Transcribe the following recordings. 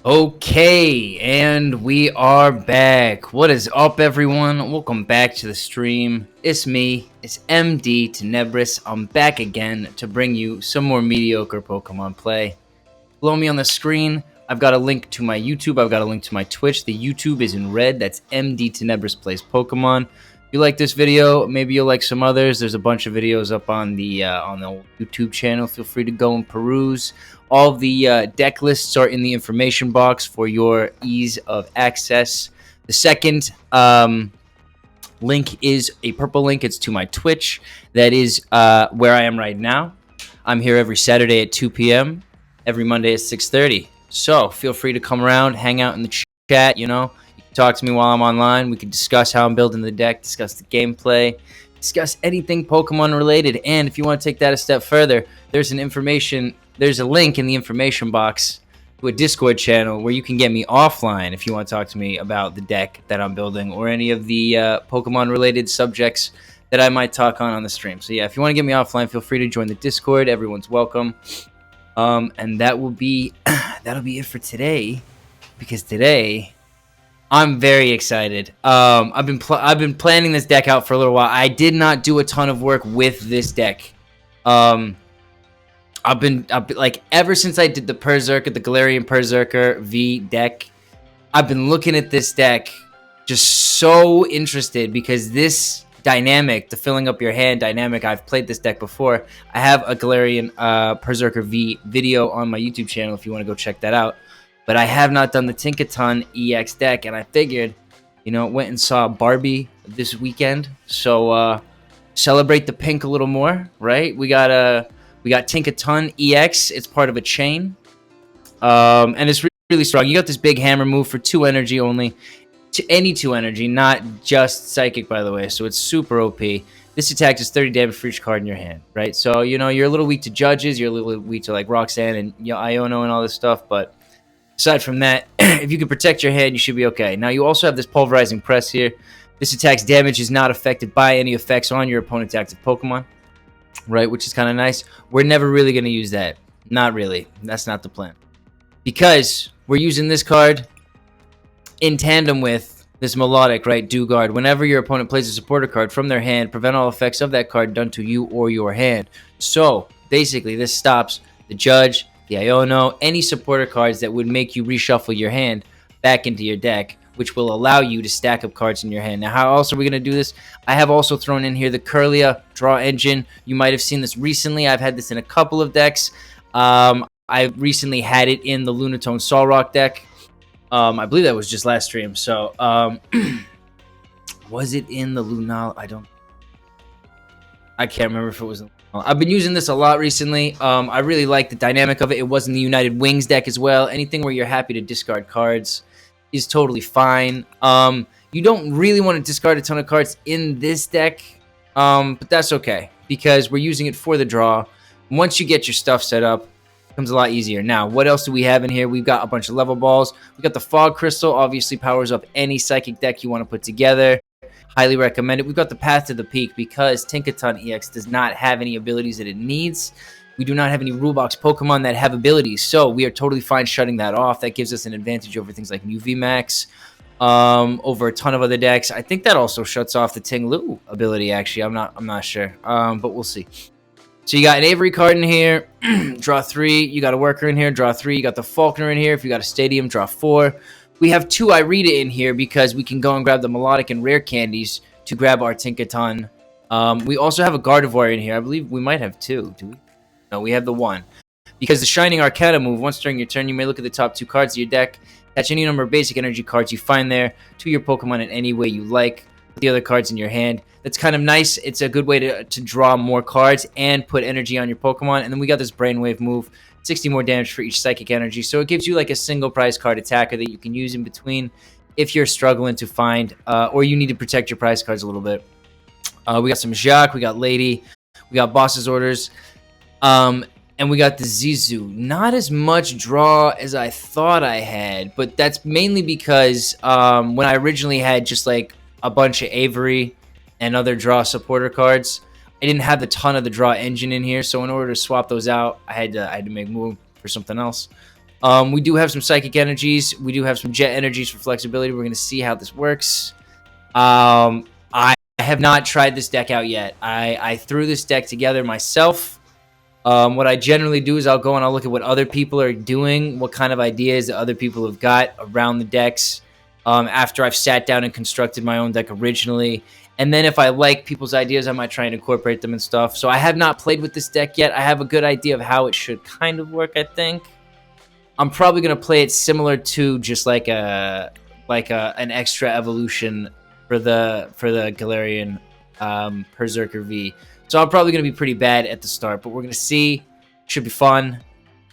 Okay, and we are back. What is up, everyone? Welcome back to the stream. It's me, it's MDTenebris. I'm back again to bring you some more mediocre Pokemon play. Below me on the screen, I've got a link to my YouTube. I've got a link to my Twitch. The YouTube is in red. That's MDTenebris Plays Pokemon. If you like this video, maybe you'll like some others. There's a bunch of videos up on the YouTube channel. Feel free to go and peruse. All of the deck lists are in the information box for your ease of access. The second link is a purple link. It's to my Twitch. That is where I am right now. I'm here every Saturday at 2 p.m., every Monday at 6:30. So feel free to come around, hang out in the chat, you know. You can talk to me while I'm online. We can discuss how I'm building the deck, discuss the gameplay, discuss anything Pokemon related. And if you want to take that a step further, there's a link in the information box to a Discord channel where you can get me offline if you want to talk to me about the deck that I'm building or any of the Pokemon related subjects that I might talk on the stream. So yeah, if you want to get me offline, feel free to join the Discord. Everyone's welcome. And that'll be it for today, because today I'm very excited. I've been planning this deck out for a little while. I did not do a ton of work with this deck. I've been like, ever since I did the Berserker, the Galarian Berserker V deck, I've been looking at this deck just so interested, because this dynamic, the filling up your hand dynamic, I've played this deck before. I have a Galarian Berserker V video on my YouTube channel if you want to go check that out. But I have not done the Tinkaton EX deck, and I figured, you know, went and saw Barbie this weekend. So celebrate the pink a little more, right? We got Tinkaton EX. It's part of a chain, and it's really strong. You got this big hammer move for 2 energy only. Any 2 energy, not just psychic, by the way. So it's super OP. This attack does 30 damage for each card in your hand, right? So, you know, you're a little weak to judges. You're a little weak to like Roxanne and Iono and all this stuff. But aside from that, if you can protect your hand, you should be okay. Now, you also have this pulverizing press here. This attack's damage is not affected by any effects on your opponent's active Pokemon, right? Which is kind of nice. We're never really going to use that. Not really. That's not the plan. Because we're using this card in tandem with this Milotic, right? Guard. Whenever your opponent plays a supporter card from their hand, prevent all effects of that card done to you or your hand. So basically, this stops the Judge, the Iono, any supporter cards that would make you reshuffle your hand back into your deck, which will allow you to stack up cards in your hand. Now, how else are we going to do this? I have also thrown in here the Kirlia draw engine. You might have seen this recently. I've had this in a couple of decks. I recently had it in the Lunatone Solrock deck. I believe that was just last stream. So, was it in the Lunal? I can't remember if it was. I've been using this a lot recently. I really like the dynamic of it. It was in the United Wings deck as well. Anything where you're happy to discard cards is totally fine. You don't really want to discard a ton of cards in this deck, but that's okay, because we're using it for the draw. Once you get your stuff set up, becomes a lot easier. Now, what else do we have in here? We've got a bunch of level balls. We got the Fog Crystal, obviously powers up any psychic deck you want to put together. Highly recommend it. We've got the Path to the Peak, because Tinkaton EX does not have any abilities that it needs. We do not have any rule box Pokemon that have abilities, so we are totally fine shutting that off. That gives us an advantage over things like VMax, over a ton of other decks. I think that also shuts off the Tinglu ability, actually. I'm not sure, but we'll see. So you got an Avery card in here, draw 3. You got a Worker in here, draw 3. You got the Falkner in here. If you got a Stadium, draw 4. We have 2 Irida in here, because we can go and grab the Milotic and Rare Candies to grab our Tinkaton. We also have a Gardevoir in here. I believe we might have 2. Do we? No, we have the 1. Because the Shining Arcana move, once during your turn, you may look at the top 2 cards of your deck, attach any number of basic energy cards you find there to your Pokemon in any way you like, with the other cards in your hand. That's kind of nice. It's a good way to draw more cards and put energy on your Pokemon. And then we got this Brainwave move, 60 more damage for each psychic energy. So it gives you like a single prize card attacker that you can use in between if you're struggling to find, or you need to protect your prize cards a little bit. We got some Jacq, we got Lady, we got Boss's Orders, and we got the Zisu. Not as much draw as I thought I had, but that's mainly because when I originally had just like a bunch of Avery and other draw supporter cards, I didn't have a ton of the draw engine in here, so in order to swap those out, I had to make room for something else. We do have some Psychic Energies. We do have some Jet Energies for flexibility. We're going to see how this works. I have not tried this deck out yet. I threw this deck together myself. What I generally do is I'll go and I'll look at what other people are doing, what kind of ideas that other people have got around the decks after I've sat down and constructed my own deck originally. And then if I like people's ideas, I might try and incorporate them and stuff. So I have not played with this deck yet. I have a good idea of how it should kind of work, I think. I'm probably going to play it similar to just like an extra evolution for the Galarian Berserker V. So I'm probably going to be pretty bad at the start, but we're going to see. Should be fun.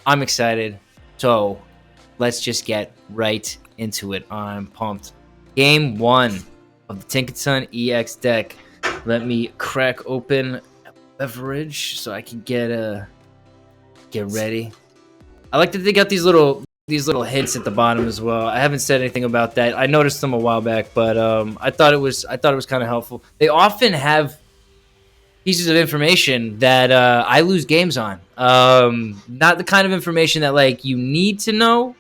I'm excited. So let's just get right into it. I'm pumped. Game 1 of the Tinkaton EX deck. Let me crack open a beverage so I can get ready. I like that they got these little hints at the bottom as well. I haven't said anything about that. I noticed them a while back, but I thought it was kind of helpful. They often have pieces of information that I lose games on. Not the kind of information that like you need to know,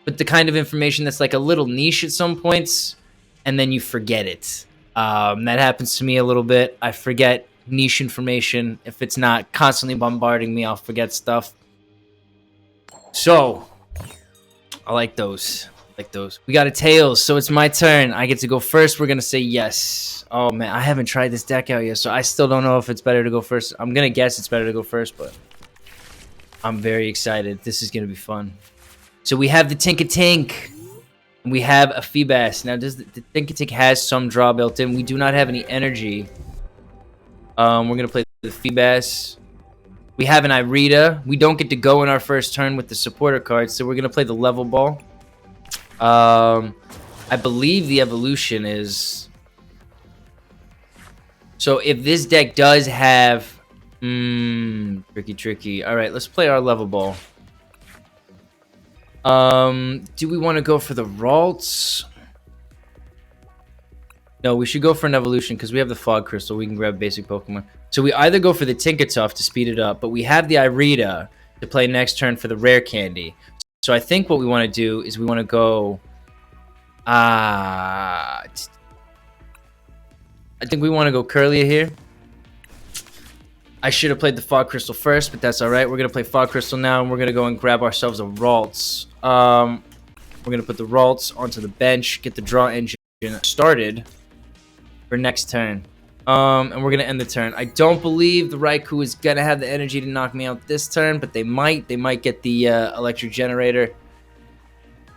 but the kind of information that's like a little niche at some points, and then you forget it. That happens to me a little bit. I forget niche information. If it's not constantly bombarding me, I'll forget stuff. So, I like those. We got a Tails, so it's my turn. I get to go first. We're going to say yes. Oh, man, I haven't tried this deck out yet, so I still don't know if it's better to go first. I'm going to guess it's better to go first, but I'm very excited. This is going to be fun. So, we have the Tinkatink, and we have a Feebas. Now, the Tinkatink has some draw built in. We do not have any energy. We're going to play the Feebas. We have an Irida. We don't get to go in our first turn with the supporter card, so we're going to play the level ball. I believe the evolution is... So if this deck does have... Tricky. Alright, let's play our level ball. Do we want to go for the Ralts? No, we should go for an evolution because we have the Fog Crystal. We can grab basic Pokemon. So we either go for the Tinkatuff to speed it up, but we have the Irida to play next turn for the Rare Candy. So I think what we want to do is we want to go... I think we want to go Kirlia here. I should have played the Fog Crystal first, but that's alright. We're going to play Fog Crystal now, and we're going to go and grab ourselves a Ralts. We're going to put the Ralts onto the bench, get the draw engine started for next turn. And we're going to end the turn. I don't believe the Raikou is going to have the energy to knock me out this turn, but they might. They might get the electric generator.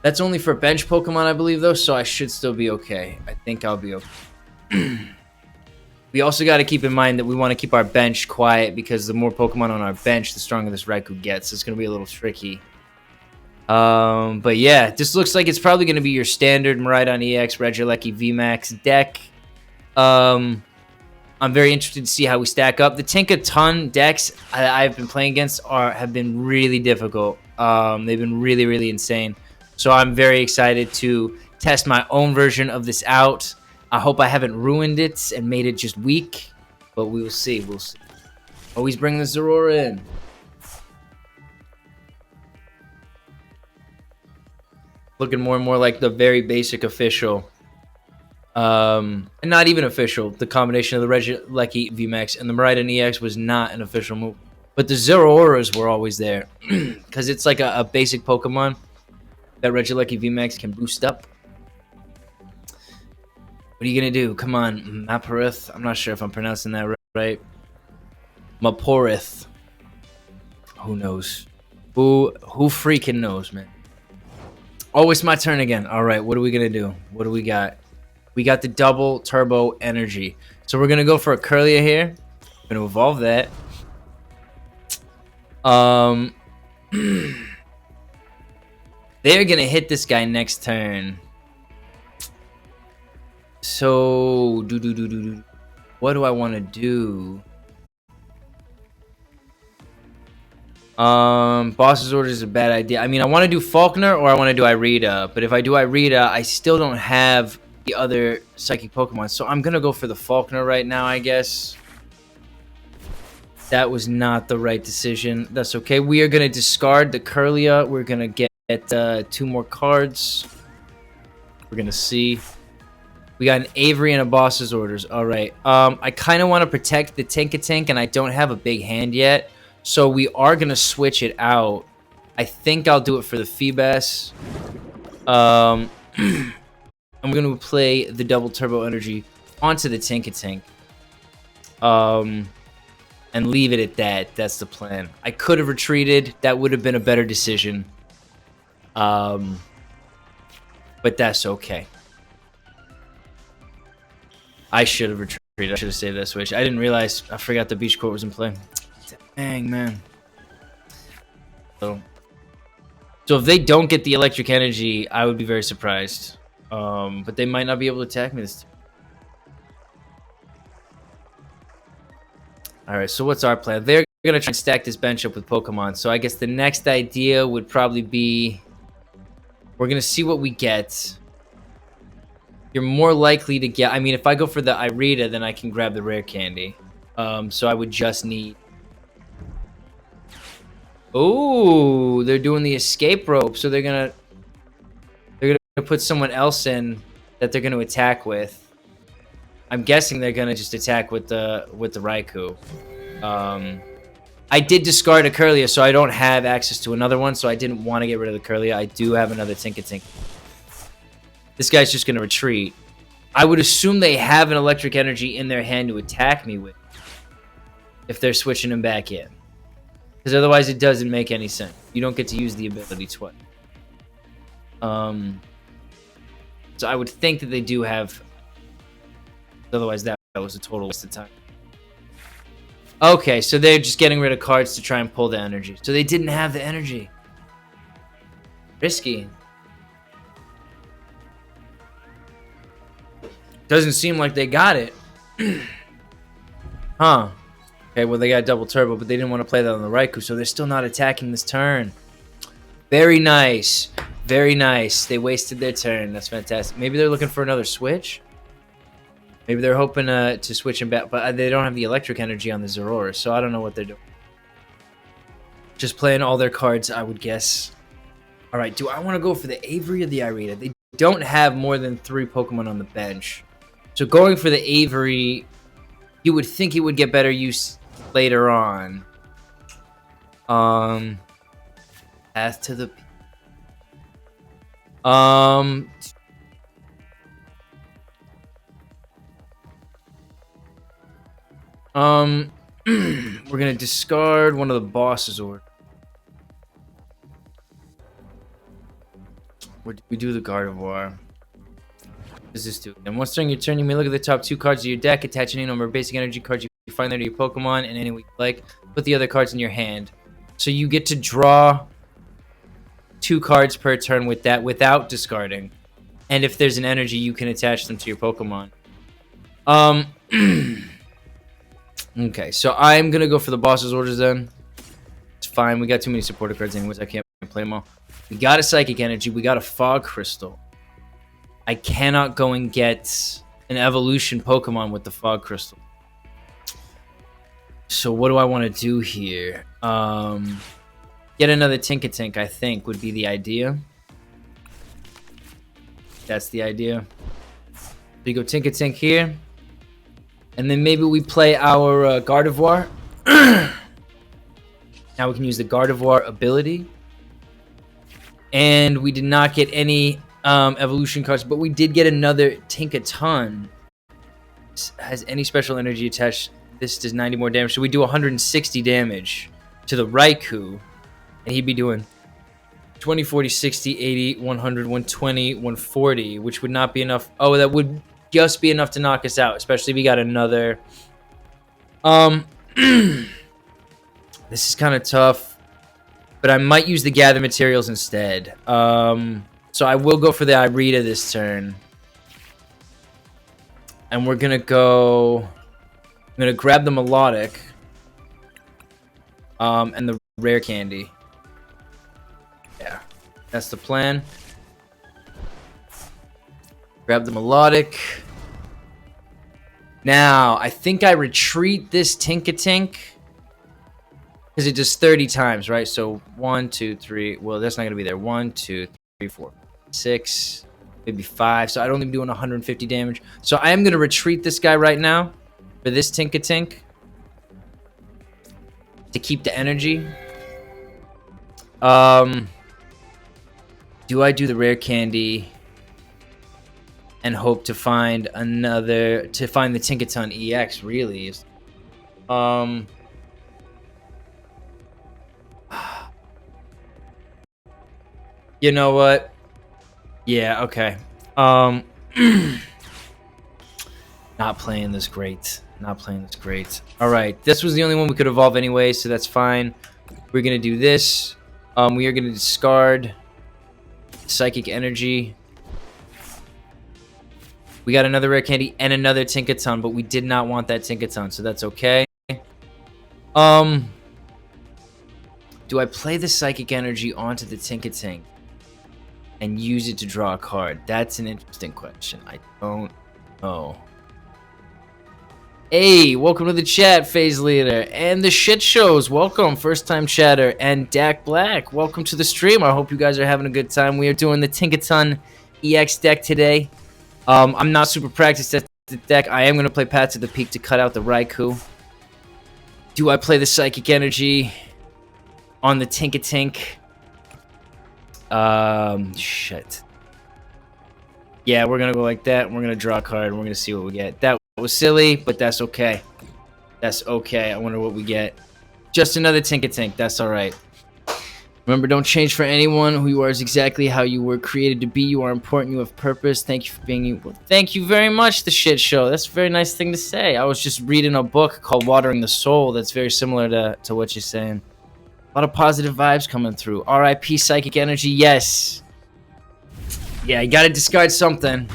That's only for bench Pokemon, I believe, though, so I should still be okay. I think I'll be okay. We also got to keep in mind that we want to keep our bench quiet because the more Pokemon on our bench, the stronger this Raikou gets. It's going to be a little tricky. But yeah, this looks like it's probably going to be your standard Korraidon EX Regieleki VMax deck. I'm very interested to see how we stack up. The Tinkaton decks I've been playing against have been really difficult. They've been really insane. So I'm very excited to test my own version of this out. I hope I haven't ruined it and made it just weak, but we will see. We'll see. Always bring the Zorora in. Looking more and more like the very basic official. And not even official. The combination of the Regieleki VMax and the Korraidon EX was not an official move. But the Zoroaras were always there. Because it's like a basic Pokemon that Regieleki VMax can boost up. What are you going to do? Come on, Maporith. I'm not sure if I'm pronouncing that right. Maporith. Who knows? Who freaking knows, man? Oh, it's my turn again. All right, what are we going to do? What do we got? We got the double turbo energy. So we're going to go for a Kirlia here. We're going to evolve that. They're going to hit this guy next turn. So, what do I want to do? Boss's Order is a bad idea. I mean, I want to do Falkner or I want to do Irida. But if I do Irida, I still don't have the other psychic Pokemon. So I'm going to go for the Falkner right now, I guess. That was not the right decision. That's okay. We are going to discard the Kirlia. We're going to get 2 more cards. We're going to see. We got an Avery and a Boss's Orders. All right. I kind of want to protect the Tinkatink, and I don't have a big hand yet. So we are going to switch it out. I think I'll do it for the Feebas. I'm going to play the double turbo energy onto the Tinkatink. And leave it at that. That's the plan. I could have retreated. That would have been a better decision. But that's okay. I should have retreated. I should have saved that switch. I didn't realize. I forgot the beach court was in play. Dang, man. So if they don't get the electric energy, I would be very surprised. But they might not be able to attack me this time. Alright, so what's our plan? They're going to try and stack this bench up with Pokemon. So I guess the next idea would probably be... We're going to see what we get. You're more likely to get... I mean, if I go for the Irida, then I can grab the Rare Candy. So I would just need... Oh, they're doing the escape rope. So they're going to put someone else in that they're going to attack with. I'm guessing they're gonna just attack with the Raikou. I did discard a Kirlia, so I don't have access to another one, so I didn't want to get rid of the Kirlia. I do have another Tinkatink. This guy's just gonna retreat. I would assume they have an electric energy in their hand to attack me with if they're switching him back in. Because otherwise it doesn't make any sense. You don't get to use the ability twice. So I would think that they do have... Otherwise, that was a total waste of time. Okay, so they're just getting rid of cards to try and pull the energy. So they didn't have the energy. Risky. Doesn't seem like they got it. Huh. Okay, well, they got double turbo, but they didn't want to play that on the Raikou, so they're still not attacking this turn. Very nice. Very nice. They wasted their turn. That's fantastic. Maybe they're looking for another switch? Maybe they're hoping to switch him back, but they don't have the electric energy on the Zeraora, so I don't know what they're doing. Just playing all their cards, I would guess. All right, do I want to go for the Avery or the Irida? They don't have more than 3 Pokemon on the bench. So going for the Avery, you would think it would get better use later on. Path to the... we're gonna discard one of the Boss's Orders. We do the Gardevoir. What does this do? And once during your turn, you may look at the top 2 cards of your deck, attach any number of basic energy cards you find there to your Pokemon, and any way you like. Put the other cards in your hand. So you get to draw 2 cards per turn with that without discarding. And if there's an energy, you can attach them to your Pokemon. Okay, so I'm gonna go for the Boss's Orders then. It's fine. We got too many supporter cards anyways. I can't play them all. We got a Psychic Energy. We got a Fog Crystal. I cannot go and get an Evolution Pokemon with the Fog Crystal. So what do I want to do here? Get another Tinkatink, I think, would be the idea. That's the idea. So you go Tinkatink here. And then maybe we play our Gardevoir. Now we can use the Gardevoir ability. And we did not get any evolution cards, but we did get another Tinkaton. Has any special energy attached? This does 90 more damage. So we do 160 damage to the Raikou. And he'd be doing 20, 40, 60, 80, 100, 120, 140, which would not be enough. Oh, that would just be enough to knock us out, especially if we got another. This is kind of tough, but I might use the gather materials instead. So I will go for the Irida this turn. And we're gonna go. I'm gonna grab the Milotic. And the Rare Candy. Yeah, that's the plan. Grab the Milotic. Now, I think I retreat this Tinkatink. Because it does 30 times, right? So 1, 2, 3. Well, that's not going to be there. 1, 2, 3, 4, 6, maybe 5. So I'd only be doing 150 damage. So I am going to retreat this guy right now for this Tinkatink to keep the energy. Do I do the rare candy and hope to find another, to find the Tinkaton EX? Really? You know what? Yeah, okay. Not playing this great. Not playing this great. Alright, this was the only one we could evolve anyway, so that's fine. We're gonna do this. We are gonna discard Psychic Energy. We got another rare candy and another Tinkaton, but we did not want that Tinkaton, so that's okay. Do I play the Psychic Energy onto the Tinkatink and use it to draw a card? That's an interesting question. I don't know. Hey, welcome to the chat, Phase Leader. And the shit shows, welcome, first time chatter. And Dak Black, welcome to the stream. I hope you guys are having a good time. We are doing the Tinkaton EX deck today. I'm not super practiced at the deck. I am going to play Paths of the Peak to cut out the Raikou. Do I play the Psychic Energy on the Tinkatink? Shit. Yeah, we're going to go like that. We're going to draw a card, and we're going to see what we get. That was silly, but that's okay. That's okay. I wonder what we get. Just another Tinkatink. That's all right. Remember, don't change for anyone. Who you are is exactly how you were created to be. You are important. You have purpose. Thank you for being you. Well, thank you very much, the shit show. That's a very nice thing to say. I was just reading a book called Watering the Soul that's very similar to what you're saying. A lot of positive vibes coming through. R.I.P. Psychic Energy. Yes. Yeah, you gotta discard something.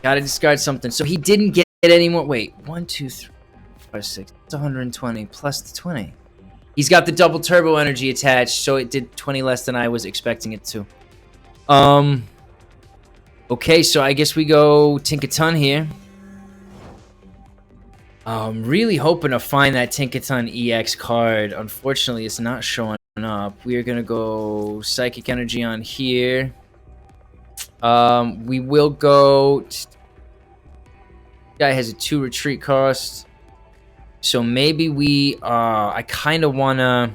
Gotta discard something. So he didn't get any more. Wait. 1, 2, 3, 4, 6. It's 120 plus the 20. He's got the double turbo energy attached, so it did 20 less than I was expecting it to. Okay, so I guess we go Tinkaton here. Really hoping to find that Tinkaton EX card. Unfortunately, it's not showing up. We are gonna go Psychic Energy on here. We will go. Guy has a 2 retreat cost. So maybe we, I kind of want to...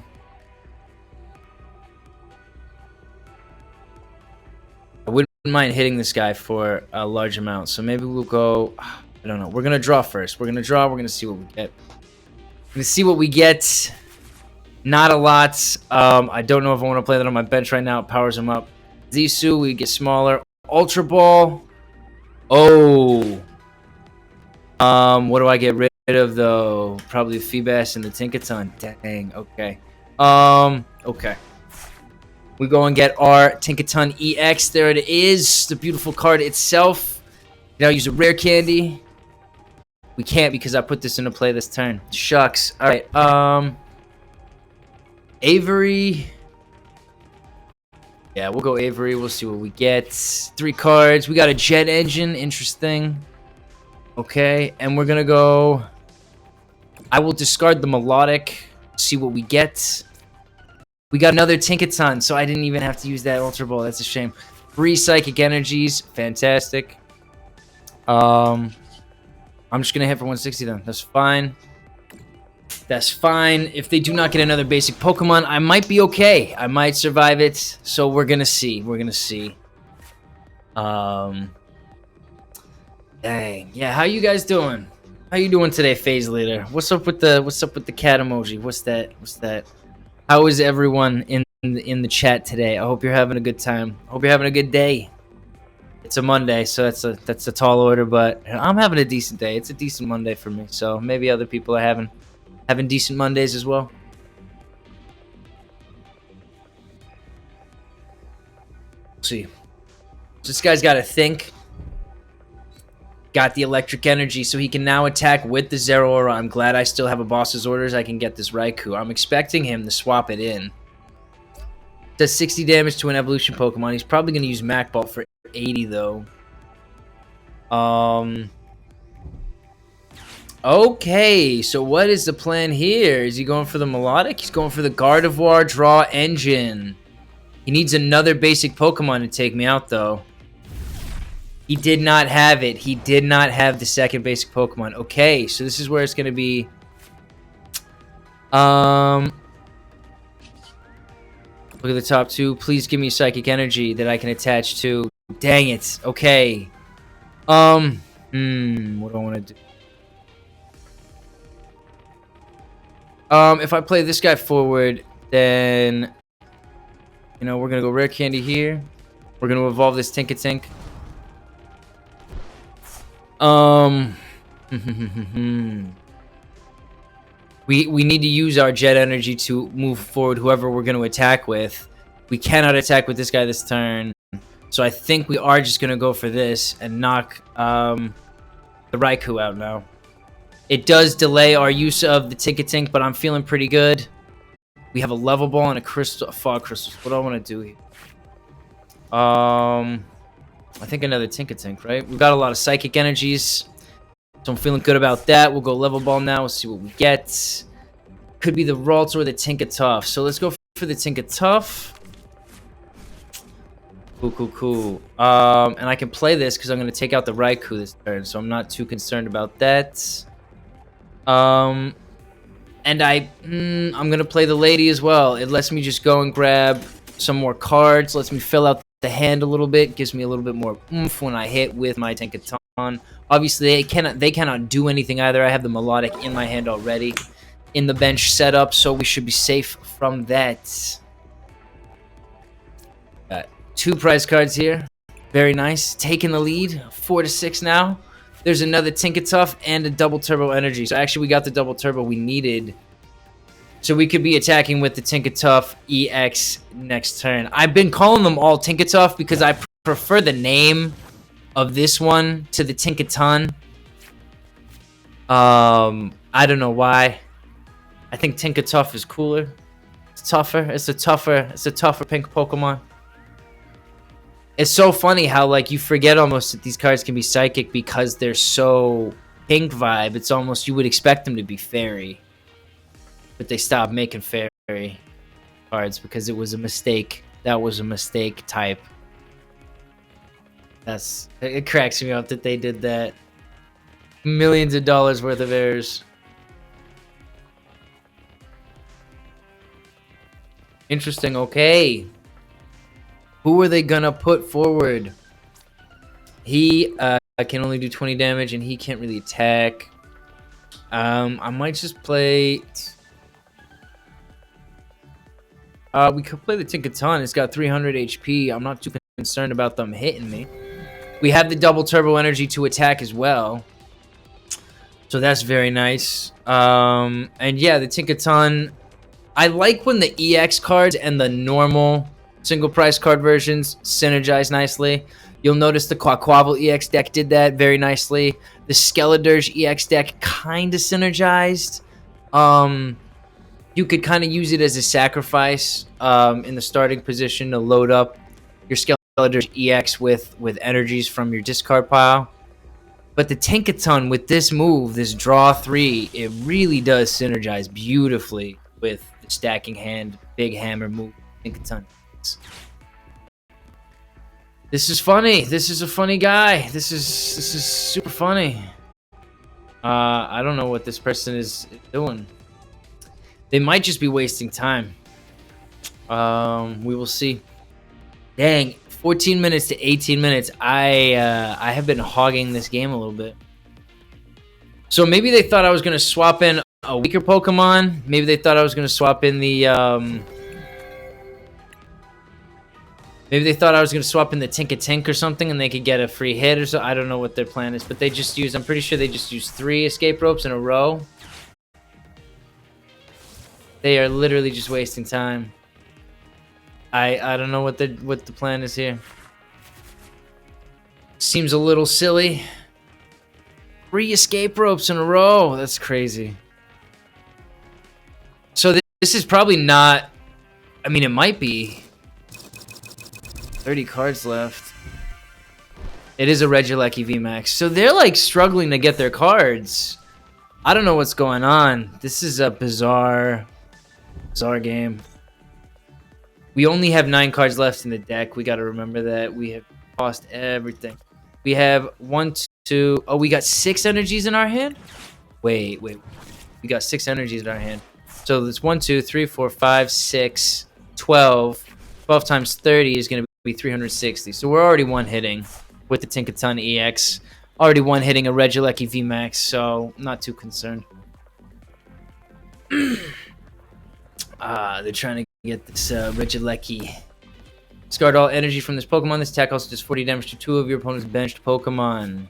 I wouldn't mind hitting this guy for a large amount. So maybe we'll go... I don't know. We're going to draw first. We're going to draw. We're going to see what we get. We're going to see what we get. Not a lot. I don't know if I want to play that on my bench right now. It powers him up. Zisu, we get smaller. Ultra Ball. Oh. What do I get rid of though? Probably Feebas and the Tinkaton. Dang, okay. Okay. We go and get our Tinkaton EX. There it is. The beautiful card itself. Now use a rare candy. We can't because I put this into play this turn. Shucks. Alright, Avery. Yeah, we'll go Avery. We'll see what we get. 3 cards. We got a jet engine. Interesting. Okay, and we're gonna go... I will discard the Milotic, see what we get. We got another Tinkaton, so I didn't even have to use that Ultra Ball. That's a shame. 3 Psychic Energies, fantastic. I'm just gonna hit for 160 then. That's fine. That's fine. If they do not get another basic Pokemon, I might be okay. I might survive it. So we're gonna see. We're gonna see. Dang. Yeah, how you guys doing? How you doing today, Phase Leader? What's up with the cat emoji? What's that? How is everyone in the chat today? I hope you're having a good time. I hope you're having a good day. It's a Monday, so that's a tall order, but I'm having a decent day. It's a decent Monday for me. So maybe other people are having decent Mondays as well. Let's see. So this guy's got to think. Got the electric energy, so he can now attack with the Zero Aura. I'm glad I still have a boss's orders. I can get this Raikou. I'm expecting him to swap it in. Does 60 damage to an evolution Pokemon. He's probably going to use Mach Ball for 80 though. Okay, so what is the plan here? Is he going for the Milotic? He's going for the Gardevoir Draw Engine. He needs another basic Pokemon to take me out, though. He did not have it. He did not have the second basic Pokemon. Okay, so this is where it's going to be... Look at the top two. Please give me Psychic Energy that I can attach to. Dang it. Okay. What do I want to do? If I play this guy forward, then, you know, we're gonna go Rare Candy here. We're gonna evolve this Tinkatink. We need to use our Jet Energy to move forward whoever we're gonna attack with. We cannot attack with this guy this turn, so I think we are just gonna go for this and knock the Raikou out now. It does delay our use of the Tinkatink, but I'm feeling pretty good. We have a Level Ball and a Fog Crystal. What do I want to do here? I think another Tinkatink, right? We've got a lot of Psychic Energies, so I'm feeling good about that. We'll go Level Ball now. We'll see what we get. Could be the Ralts or the Tinkatuff. So let's go for the Tinkatuff. Cool. And I can play this because I'm going to take out the Raikou this turn, so I'm not too concerned about that. And I'm gonna play the Lady as well. It lets me just go and grab some more cards, lets me fill out the hand a little bit, gives me a little bit more oomph when I hit with my Tinkaton. Obviously, they cannot do anything either. I have the Milotic in my hand already in the bench setup, so we should be safe from that. Got 2 prize cards here. Very nice. Taking the lead, 4-6 now. There's another Tinkatuff and a double turbo energy. So actually we got the double turbo we needed. So we could be attacking with the Tinkatuff EX next turn. I've been calling them all Tinkatuff because I prefer the name of this one to the Tinkaton. I don't know why. I think Tinkatuff is cooler. It's tougher. It's a tougher pink Pokemon. It's so funny how, like, you forget almost that these cards can be psychic because they're so pink vibe. It's almost, you would expect them to be fairy. But they stopped making fairy cards because it was a mistake. That was a mistake type. It cracks me up that they did that. Millions of dollars worth of errors. Interesting, okay. Who are they gonna put forward? He can only do 20 damage and he can't really attack. I might just play... we could play the Tinkaton. It's got 300 HP. I'm not too concerned about them hitting me. We have the double turbo energy to attack as well. So that's very nice. And yeah, the Tinkaton... I like when the EX cards and the normal... single price card versions synergize nicely. You'll notice the Quaquaval EX deck did that very nicely. The Skeledirge EX deck kind of synergized. You could kind of use it as a sacrifice in the starting position to load up your Skeledirge EX with energies from your discard pile. But the Tinkaton with this move, this draw 3, it really does synergize beautifully with the stacking hand, big hammer move, Tinkaton. This is funny. This is a funny guy. This is super funny. I don't know what this person is doing. They might just be wasting time. We will see. Dang, 14 minutes to 18 minutes. I have been hogging this game a little bit. So maybe they thought I was gonna swap in a weaker Pokemon. Maybe they thought I was gonna swap in the maybe they thought I was going to swap in the Tinkatink or something and they could get a free hit or so. I don't know what their plan is, but they just use, I'm pretty sure they just use 3 escape ropes in a row. They are literally just wasting time. I don't know what the plan is here. Seems a little silly. 3 escape ropes in a row. That's crazy. So this is probably not, I mean, it might be. 30 cards left. It is a Regieleki VMax. So they're like struggling to get their cards. I don't know what's going on. This is a bizarre game. We only have 9 cards left in the deck. We got to remember that. We have lost everything. We have 1, 2. Oh, we got 6 energies in our hand? Wait. We got 6 energies in our hand. So it's 1, 2, 3, 4, 5, 6, 12. 12 times 30 is going to be 360. So we're already one-hitting with the Tinkaton EX. Already one-hitting a Regieleki VMax, so not too concerned. They're trying to get this Regieleki. Discard all energy from this Pokemon. This attack also does 40 damage to 2 of your opponent's benched Pokemon.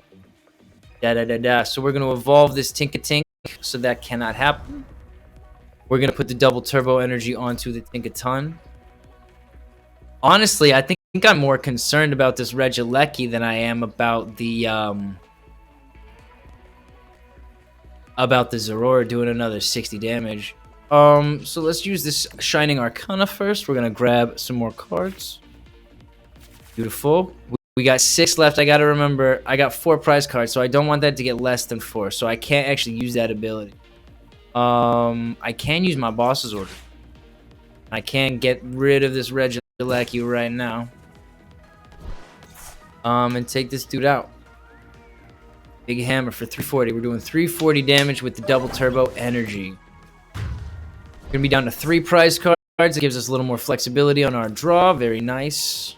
So we're going to evolve this Tinkatink, so that cannot happen. We're going to put the double turbo energy onto the Tinkaton. Honestly, I think I'm more concerned about this Regieleki than I am about the Zorora doing another 60 damage. So let's use this Shining Arcana first. We're gonna grab some more cards. Beautiful. We got 6 left. I gotta remember, I got 4 prize cards, so I don't want that to get less than 4. So I can't actually use that ability. I can use my boss's order. I can get rid of this Regieleki right now. And take this dude out. Big hammer for 340. We're doing 340 damage with the double turbo energy. We're gonna be down to 3 prize cards. It gives us a little more flexibility on our draw. Very nice.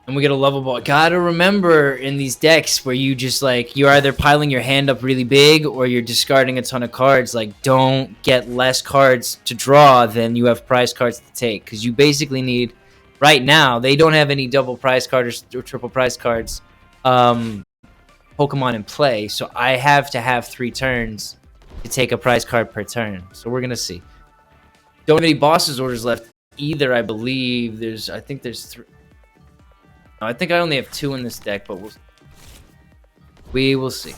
And we get a level ball. Gotta remember in these decks where you just like, you're either piling your hand up really big or you're discarding a ton of cards. Like, don't get less cards to draw than you have prize cards to take. Because you basically need, right now, they don't have any double prize cards or triple prize cards Pokemon in play. So I have to have 3 turns to take a prize card per turn. So we're going to see. Don't have any bosses orders left either, I believe. I think there's 3. No, I think I only have 2 in this deck, but we will see.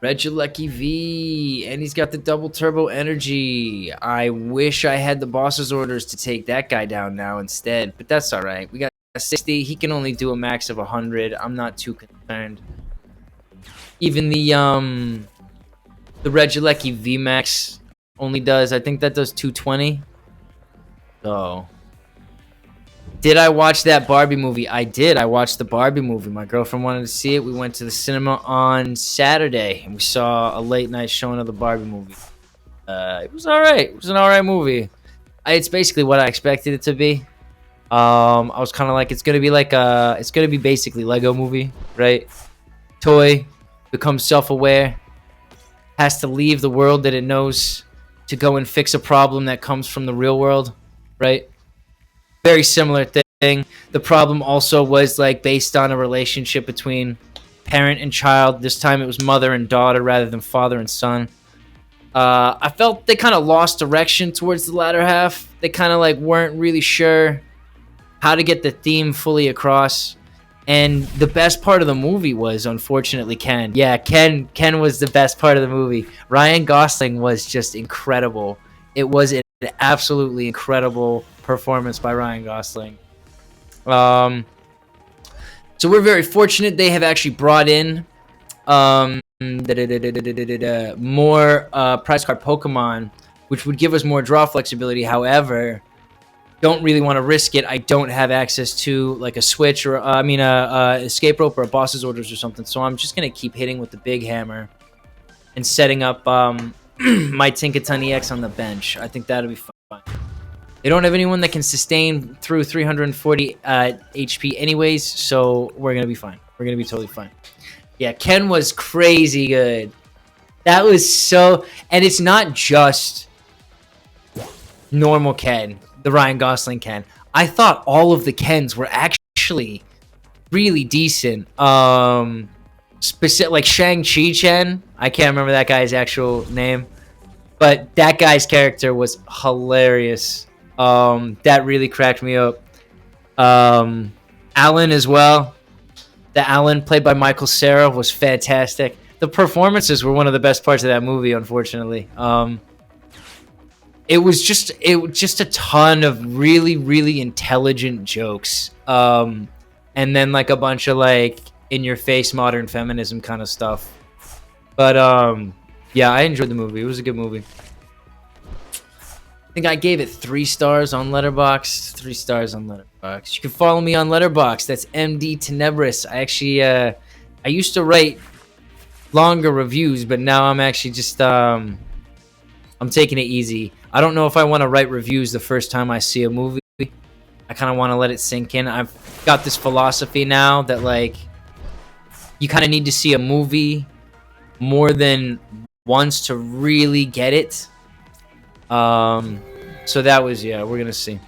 Regieleki V, and he's got the double turbo energy. I wish I had the boss's orders to take that guy down now instead, but that's all right. We got 60. He can only do a max of 100. I'm not too concerned. Even the Regieleki VMax only does, I think that does 220. So, did I watch that Barbie movie? I did. I watched the Barbie movie. My girlfriend wanted to see it. We went to the cinema on Saturday, and we saw a late night showing of the Barbie movie. It was all right. It was an all right movie. It's basically what I expected it to be. I was kind of like, it's gonna be like it's gonna be basically Lego movie, right? Toy becomes self-aware, has to leave the world that it knows to go and fix a problem that comes from the real world, right? Very similar thing. The problem also was like based on a relationship between parent and child. This time it was mother and daughter rather than father and son. I felt they kind of lost direction towards the latter half. They kind of like weren't really sure how to get the theme fully across. And the best part of the movie was, unfortunately, Ken. Yeah, Ken was the best part of the movie. Ryan Gosling was just incredible. It was an absolutely incredible performance by Ryan Gosling. So we're very fortunate they have actually brought in more prize card Pokemon, which would give us more draw flexibility. However, don't really want to risk it. I don't have access to like a Switch or escape rope or a boss's orders or something. So I'm just gonna keep hitting with the big hammer and setting up my Tinkaton EX on the bench. I think that'll be fun. They don't have anyone that can sustain through 340 HP anyways, so we're going to be fine. We're going to be totally fine. Yeah, Ken was crazy good. That was so... And it's not just normal Ken, the Ryan Gosling Ken. I thought all of the Kens were actually really decent. Like Shang-Chi Chen. I can't remember that guy's actual name. But that guy's character was hilarious. That really cracked me up. Alan as well. The Alan played by Michael Cera was fantastic. The performances were one of the best parts of that movie, unfortunately. It was just a ton of really, really intelligent jokes. And then like a bunch of like in your face modern feminism kind of stuff. But yeah, I enjoyed the movie. It was a good movie. I think I gave it 3 stars on Letterboxd. 3 stars on Letterboxd. You can follow me on Letterboxd. That's MDTenebris. I actually I used to write longer reviews, but now I'm actually just I'm taking it easy. I don't know if I want to write reviews the first time I see a movie. I kind of want to let it sink in. I've got this philosophy now that, like, you kind of need to see a movie more than once to really get it. So that was, yeah, we're gonna see.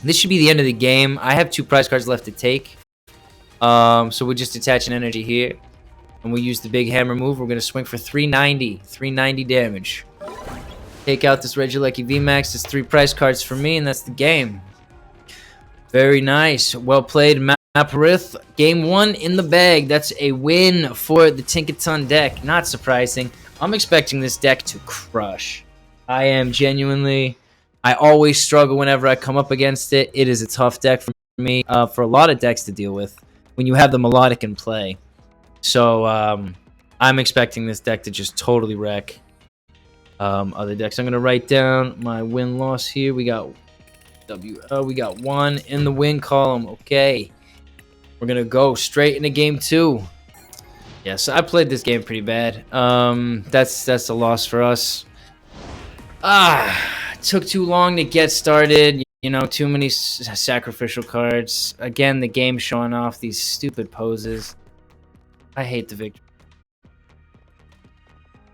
This should be the end of the game. I have 2 prize cards left to take. So we'll just attach an energy here, and we'll use the big hammer move. We're gonna swing for 390 damage. Take out this Regieleki VMax. It's 3 prize cards for me, and that's the game. Very nice. Well played, Maparith. Game 1 in the bag. That's a win for the Tinkaton deck. Not surprising. I'm expecting this deck to crush. I am genuinely. I always struggle whenever I come up against it. It is a tough deck for me, for a lot of decks to deal with when you have the Milotic in play. So I'm expecting this deck to just totally wreck other decks. I'm going to write down my win-loss here. We got we got 1 in the win column. Okay. We're going to go straight into game 2. Yeah, so I played this game pretty bad. That's a loss for us. Took too long to get started. You know, too many sacrificial cards. Again, the game showing off these stupid poses. I hate the victory.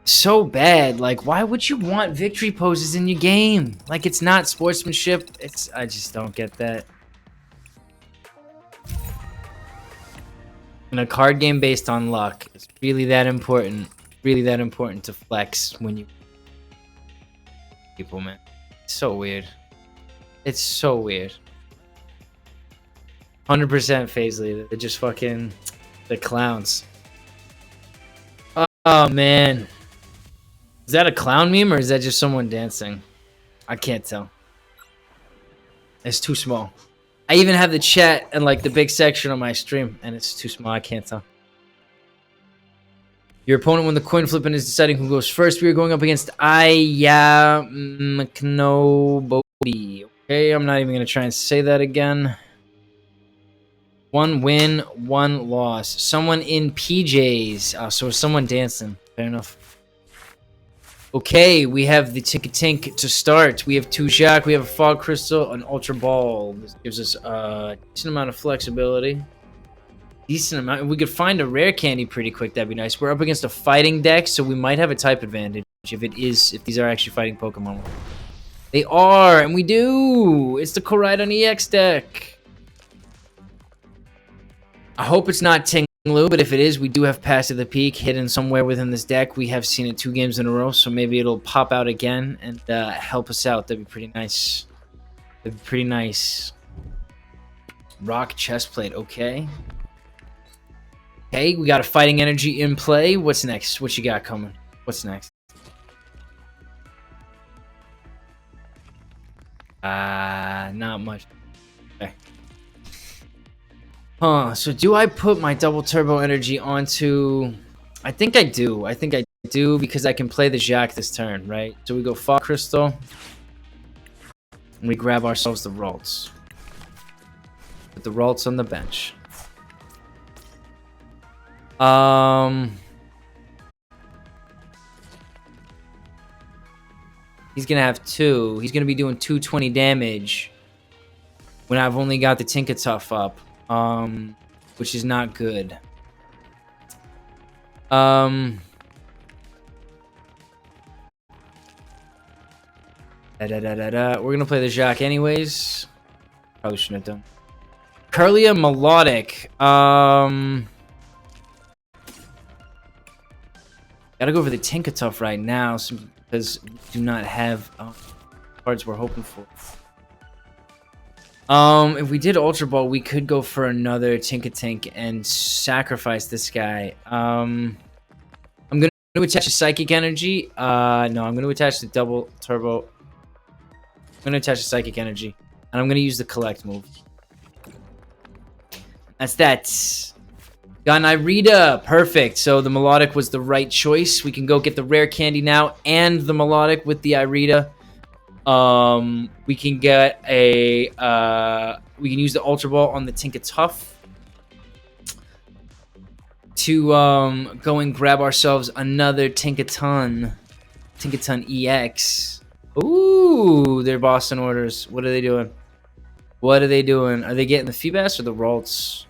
So bad. Like, why would you want victory poses in your game? Like, it's not sportsmanship. I just don't get that. In a card game based on luck, it's really that important. Really that important to flex when you people, man. It's so weird. It's so weird. 100% phase leader. They're just fucking the clowns. Oh man. Is that a clown meme or is that just someone dancing? I can't tell. It's too small. I even have the chat and like the big section on my stream, and it's too small. I can't tell. Your opponent, when the coin flip and is deciding who goes first, we are going up against Ayamknobody. Okay, I'm not even going to try and say that again. 1 win, 1 loss. Someone in PJs. So someone dancing. Fair enough. Okay, we have the Tinkatink to start. We have 2 Jacq, we have a Fog Crystal, an Ultra Ball. This gives us a decent amount of flexibility. Decent amount. We could find a Rare Candy pretty quick. That'd be nice. We're up against a fighting deck, so we might have a type advantage if these are actually fighting Pokemon. They are, and we do. It's the Korraidon EX deck. I hope it's not Tinglu, but if it is, we do have Pass to the Peak hidden somewhere within this deck. We have seen it 2 games in a row, so maybe it'll pop out again and help us out. That'd be pretty nice. That'd be pretty nice. Rock Chestplate, okay. Okay, we got a Fighting Energy in play. What's next? What you got coming? What's next? Not much. Okay. So do I put my double turbo energy onto... I think I do. I think I do because I can play the Jacq this turn, right? So we go Fog Crystal. And we grab ourselves the Ralts. Put the Ralts on the bench. He's gonna have 2. He's gonna be doing 220 damage when I've only got the Tinkatuff up, which is not good. We're gonna play the Jacq anyways. Probably shouldn't have done. Kirlia Milotic. Gotta go for the Tinkatuff right now because we do not have cards we're hoping for. If we did Ultra Ball, we could go for another Tinkatink and sacrifice this guy. I'm gonna attach a Psychic Energy. No, I'm gonna attach the double turbo. I'm gonna attach a Psychic Energy, and I'm gonna use the Collect move. That's that. Got an Irida. Perfect. So the Milotic was the right choice. We can go get the Rare Candy now and the Milotic with the Irida. We can get a... we can use the Ultra Ball on the Tinkatuff to go and grab ourselves another Tinkaton EX. Ooh, they're Boston orders. What are they doing? What are they doing? Are they getting the Feebas or the Ralts?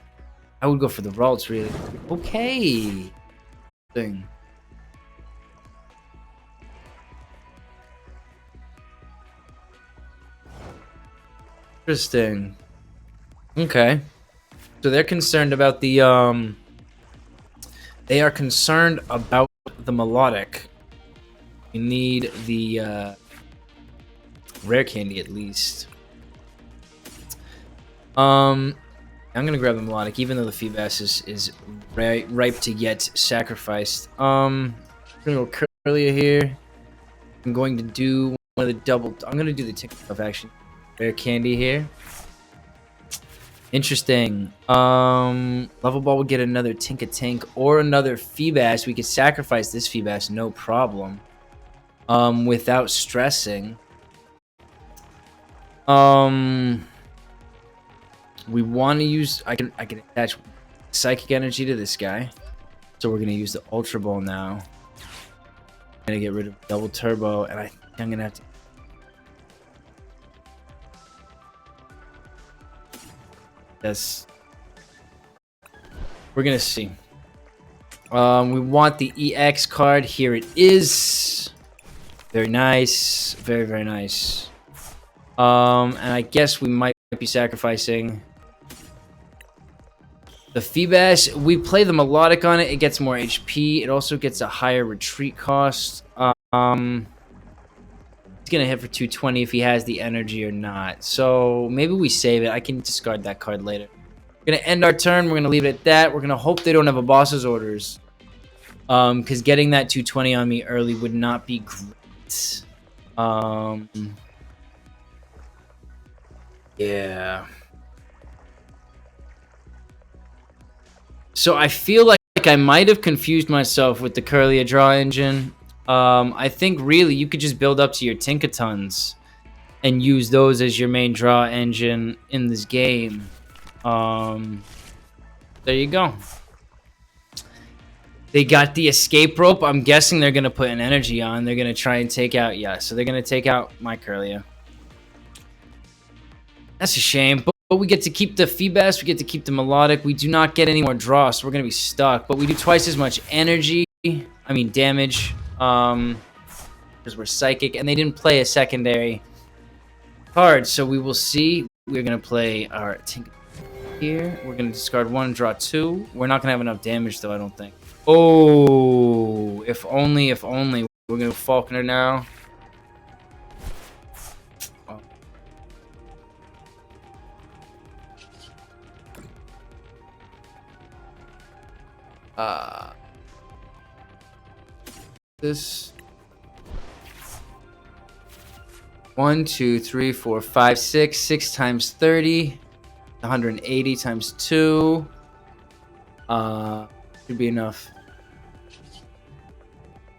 I would go for the Ralts, really. Okay. Thing. Interesting. Okay. So they're concerned about the they are concerned about the Milotic. We need the Rare Candy at least. I'm gonna grab the Milotic, even though the Feebas is ripe to get sacrificed. I'm gonna go Kirlia here. I'm going to do one of the double. I'm gonna do the Tinkatuff actually. Rare Candy here. Interesting. Level Ball would get another Tinkatink or another Feebas. We could sacrifice this Feebas, no problem. Without stressing. We want to use. I can attach Psychic Energy to this guy. So we're gonna use the Ultra Ball now. I'm gonna get rid of Double Turbo, and I think I'm gonna have to. Yes. We're gonna see. We want the EX card. Here it is. Very nice. Very, very nice. And I guess we might be sacrificing the Feebas. We play the Milotic on it. It gets more HP. It also gets a higher retreat cost. He's gonna hit for 220 if he has the energy or not. So maybe we save it. I can discard that card later. We're gonna end our turn. We're gonna leave it at that. We're gonna hope they don't have a boss's orders. Because getting that 220 on me early would not be great. Yeah. So I feel like I might have confused myself with the Kirlia draw engine. I think really you could just build up to your Tinkatons and use those as your main draw engine in this game. There you go. They got the escape rope. I'm guessing they're going to put an energy on. They're going to try and take out... Yeah, so they're going to take out my Kirlia. That's a shame. But we get to keep the Feebas. We get to keep the Milotic. We do not get any more draw, so we're going to be stuck. But we do twice as much energy. I mean, damage. Because we're Psychic. And they didn't play a secondary card. So we will see. We're going to play our Tinkaton here. We're going to discard 1, draw 2. We're not going to have enough damage, though, I don't think. Oh, if only, if only. We're going to Falkner now. This 1, 2, 3, 4, 5, 6. 6 times 30. 180 times 2. Should be enough.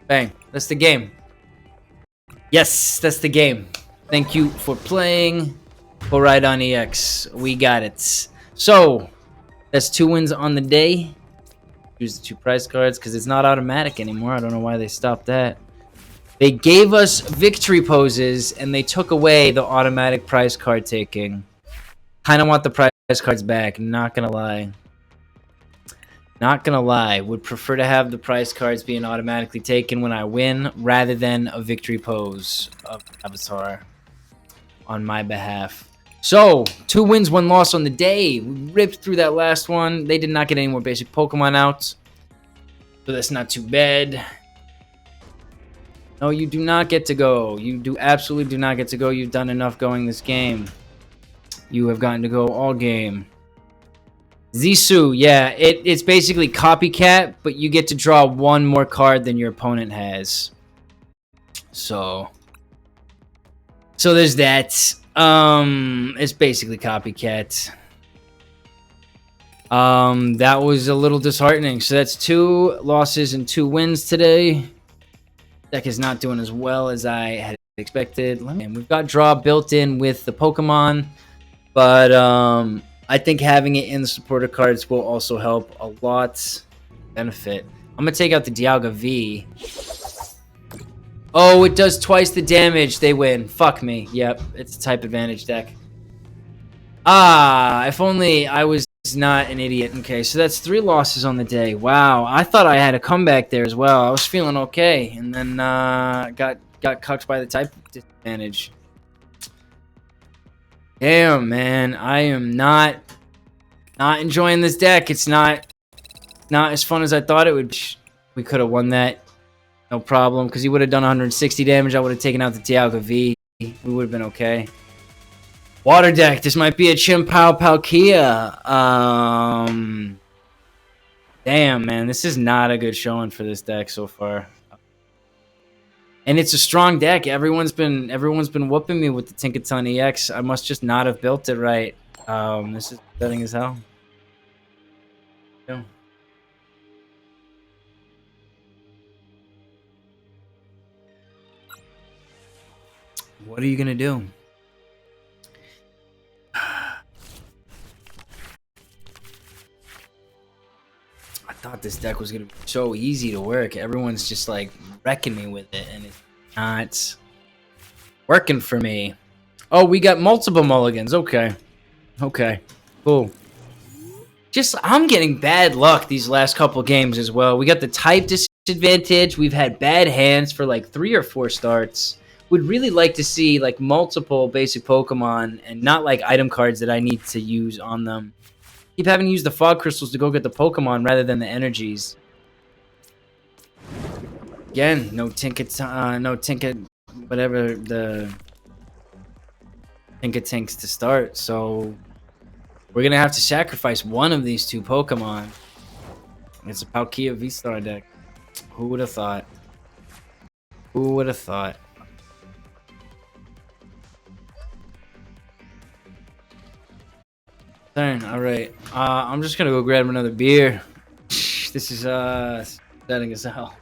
Bang. That's the game. Yes, that's the game. Thank you for playing. Korraidon EX. We got it. So, that's 2 wins on the day. Use the 2 prize cards because it's not automatic anymore. I don't know why they stopped that. They gave us victory poses and they took away the automatic prize card taking. Kind of want the prize cards back. Not gonna lie. Not gonna lie. Would prefer to have the prize cards being automatically taken when I win rather than a victory pose of Avatar on my behalf. So, 2 wins, 1 loss on the day. We ripped through that last one. They did not get any more basic Pokemon out. So that's not too bad. No, you do not get to go. You do absolutely do not get to go. You've done enough going this game. You have gotten to go all game. Zisu, yeah, it's basically copycat, but you get to draw 1 more card than your opponent has. So there's that. It's basically copycat. That was a little disheartening. So that's 2 losses and 2 wins today. Deck is not doing as well as I had expected. And we've got draw built in with the Pokemon, but I think having it in the supporter cards will also help a lot. Benefit. I'm gonna take out the Dialga V. Oh, it does twice the damage. They win. Fuck me. Yep, it's a type advantage deck. Ah, if only I was not an idiot. Okay, so that's 3 losses on the day. Wow, I thought I had a comeback there as well. I was feeling okay, and then got cucked by the type disadvantage. Damn, man, I am not enjoying this deck. It's not as fun as I thought it would. We could have won that, no problem, because he would have done 160 damage. I would have taken out the Dialga V. We would have been okay. Water deck. This might be a Chien PAL Palkia. Damn, man, this is not a good showing for this deck so far. And it's a strong deck. Everyone's been whooping me with the Tinkaton EX. I must just not have built it right. This is upsetting as hell. Yeah. What are you gonna do? I thought this deck was gonna be so easy to work. Everyone's just like wrecking me with it, and it's not working for me. Oh, we got multiple mulligans. Okay, cool. Just I'm getting bad luck these last couple games as well. We got the type disadvantage. We've had bad hands for like 3 or 4 starts. Would really like to see like multiple basic Pokemon and not like item cards that I need to use on them. Keep having to use the fog crystals to go get the Pokemon rather than the energies. Again, no whatever the Tinkatinks to start. So we're gonna have to sacrifice one of these 2 Pokemon. It's a Palkia VStar deck. Who would have thought? Who would have thought? Turn. All right. I'm just gonna go grab another beer. This is setting us out.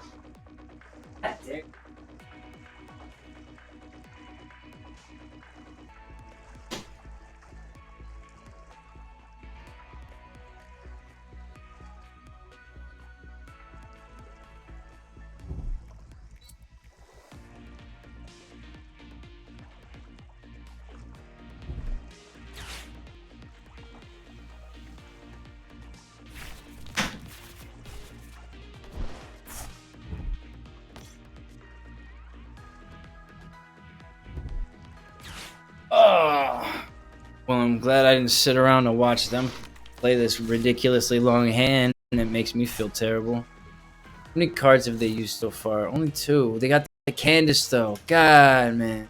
Oh, well, I'm glad I didn't sit around and watch them play this ridiculously long hand, and it makes me feel terrible. How many cards have they used so far? Only 2. They got the Candace, though. God, man.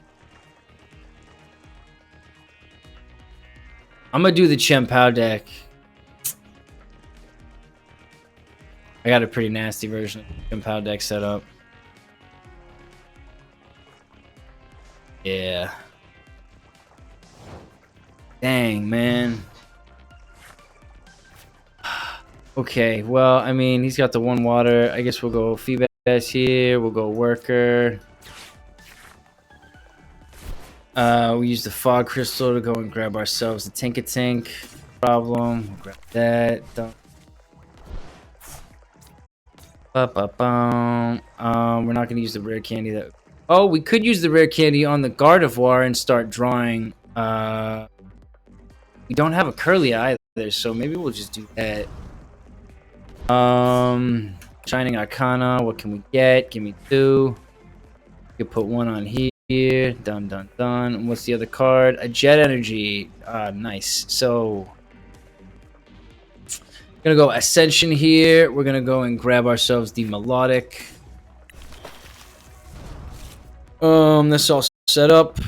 I'm gonna do the Chien PAL deck. I got a pretty nasty version of the Chien PAL deck set up. Yeah. Dang, man. Okay, well, I mean, he's got the 1 water. I guess we'll go Feebas here. We'll go Worker. We use the Fog Crystal to go and grab ourselves the Tinkatink. Problem. We'll grab that. We're not going to use the Rare Candy. Oh, we could use the Rare Candy on the Gardevoir and start drawing. We don't have a Kirlia either, so maybe we'll just do that. Shining Arcana, what can we get? Give me 2. You can put 1 on here. Done. And what's the other card? A Jet Energy. Nice. So, gonna go Ascension here. We're gonna go and grab ourselves the Milotic. This all set up.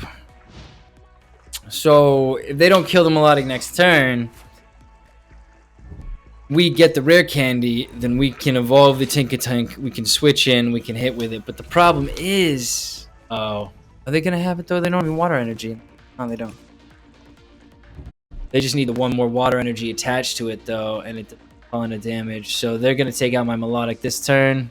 So if they don't kill the Milotic next turn, we get the Rare Candy, then we can evolve the Tinkatink, we can switch in, we can hit with it. But the problem is, oh, are they gonna have it though? They don't have any water energy. No, they don't. They just need the one more water energy attached to it, though, and it does a ton of damage. So they're going to take out my Milotic this turn.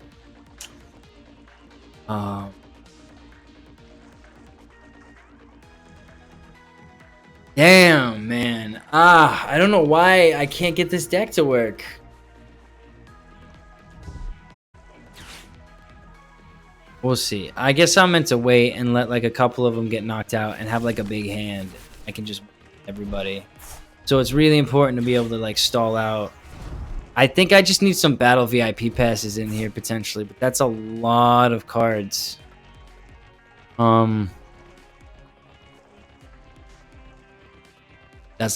Damn, man. I don't know why I can't get this deck to work. We'll see. I guess I'm meant to wait and let like a couple of them get knocked out and have like a big hand. I can just everybody. So it's really important to be able to like stall out. I think I just need some battle VIP passes in here potentially, but that's a lot of cards. That's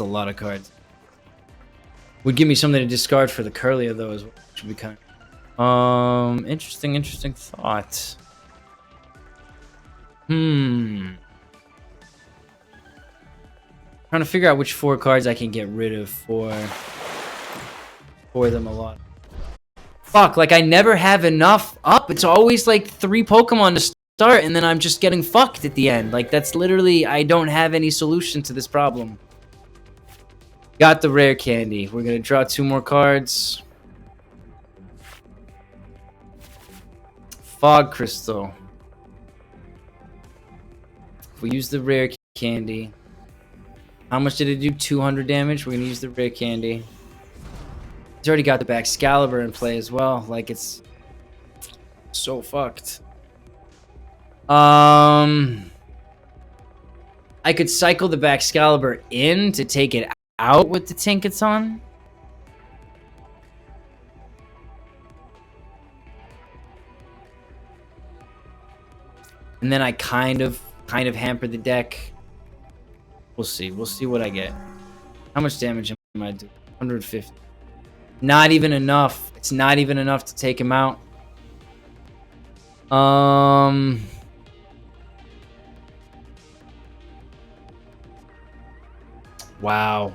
a lot of cards. Would give me something to discard for the Kirlia though, as well. Should be kind of interesting thought. Trying to figure out which 4 cards I can get rid of for them a lot. Fuck, like I never have enough up. It's always like 3 Pokemon to start and then I'm just getting fucked at the end. Like that's literally, I don't have any solution to this problem. Got the Rare Candy. We're gonna draw 2 more cards. Fog Crystal. If we use the Rare Candy, how much did it do? 200 damage. We're gonna use the Rare Candy. He's already got the Baxcalibur in play as well. Like it's so fucked. I could cycle the Baxcalibur in to take it out with the Tinkaton. And then I kind of hamper the deck. We'll see. We'll see what I get. How much damage am I doing? 150. Not even enough. It's not even enough to take him out. Wow.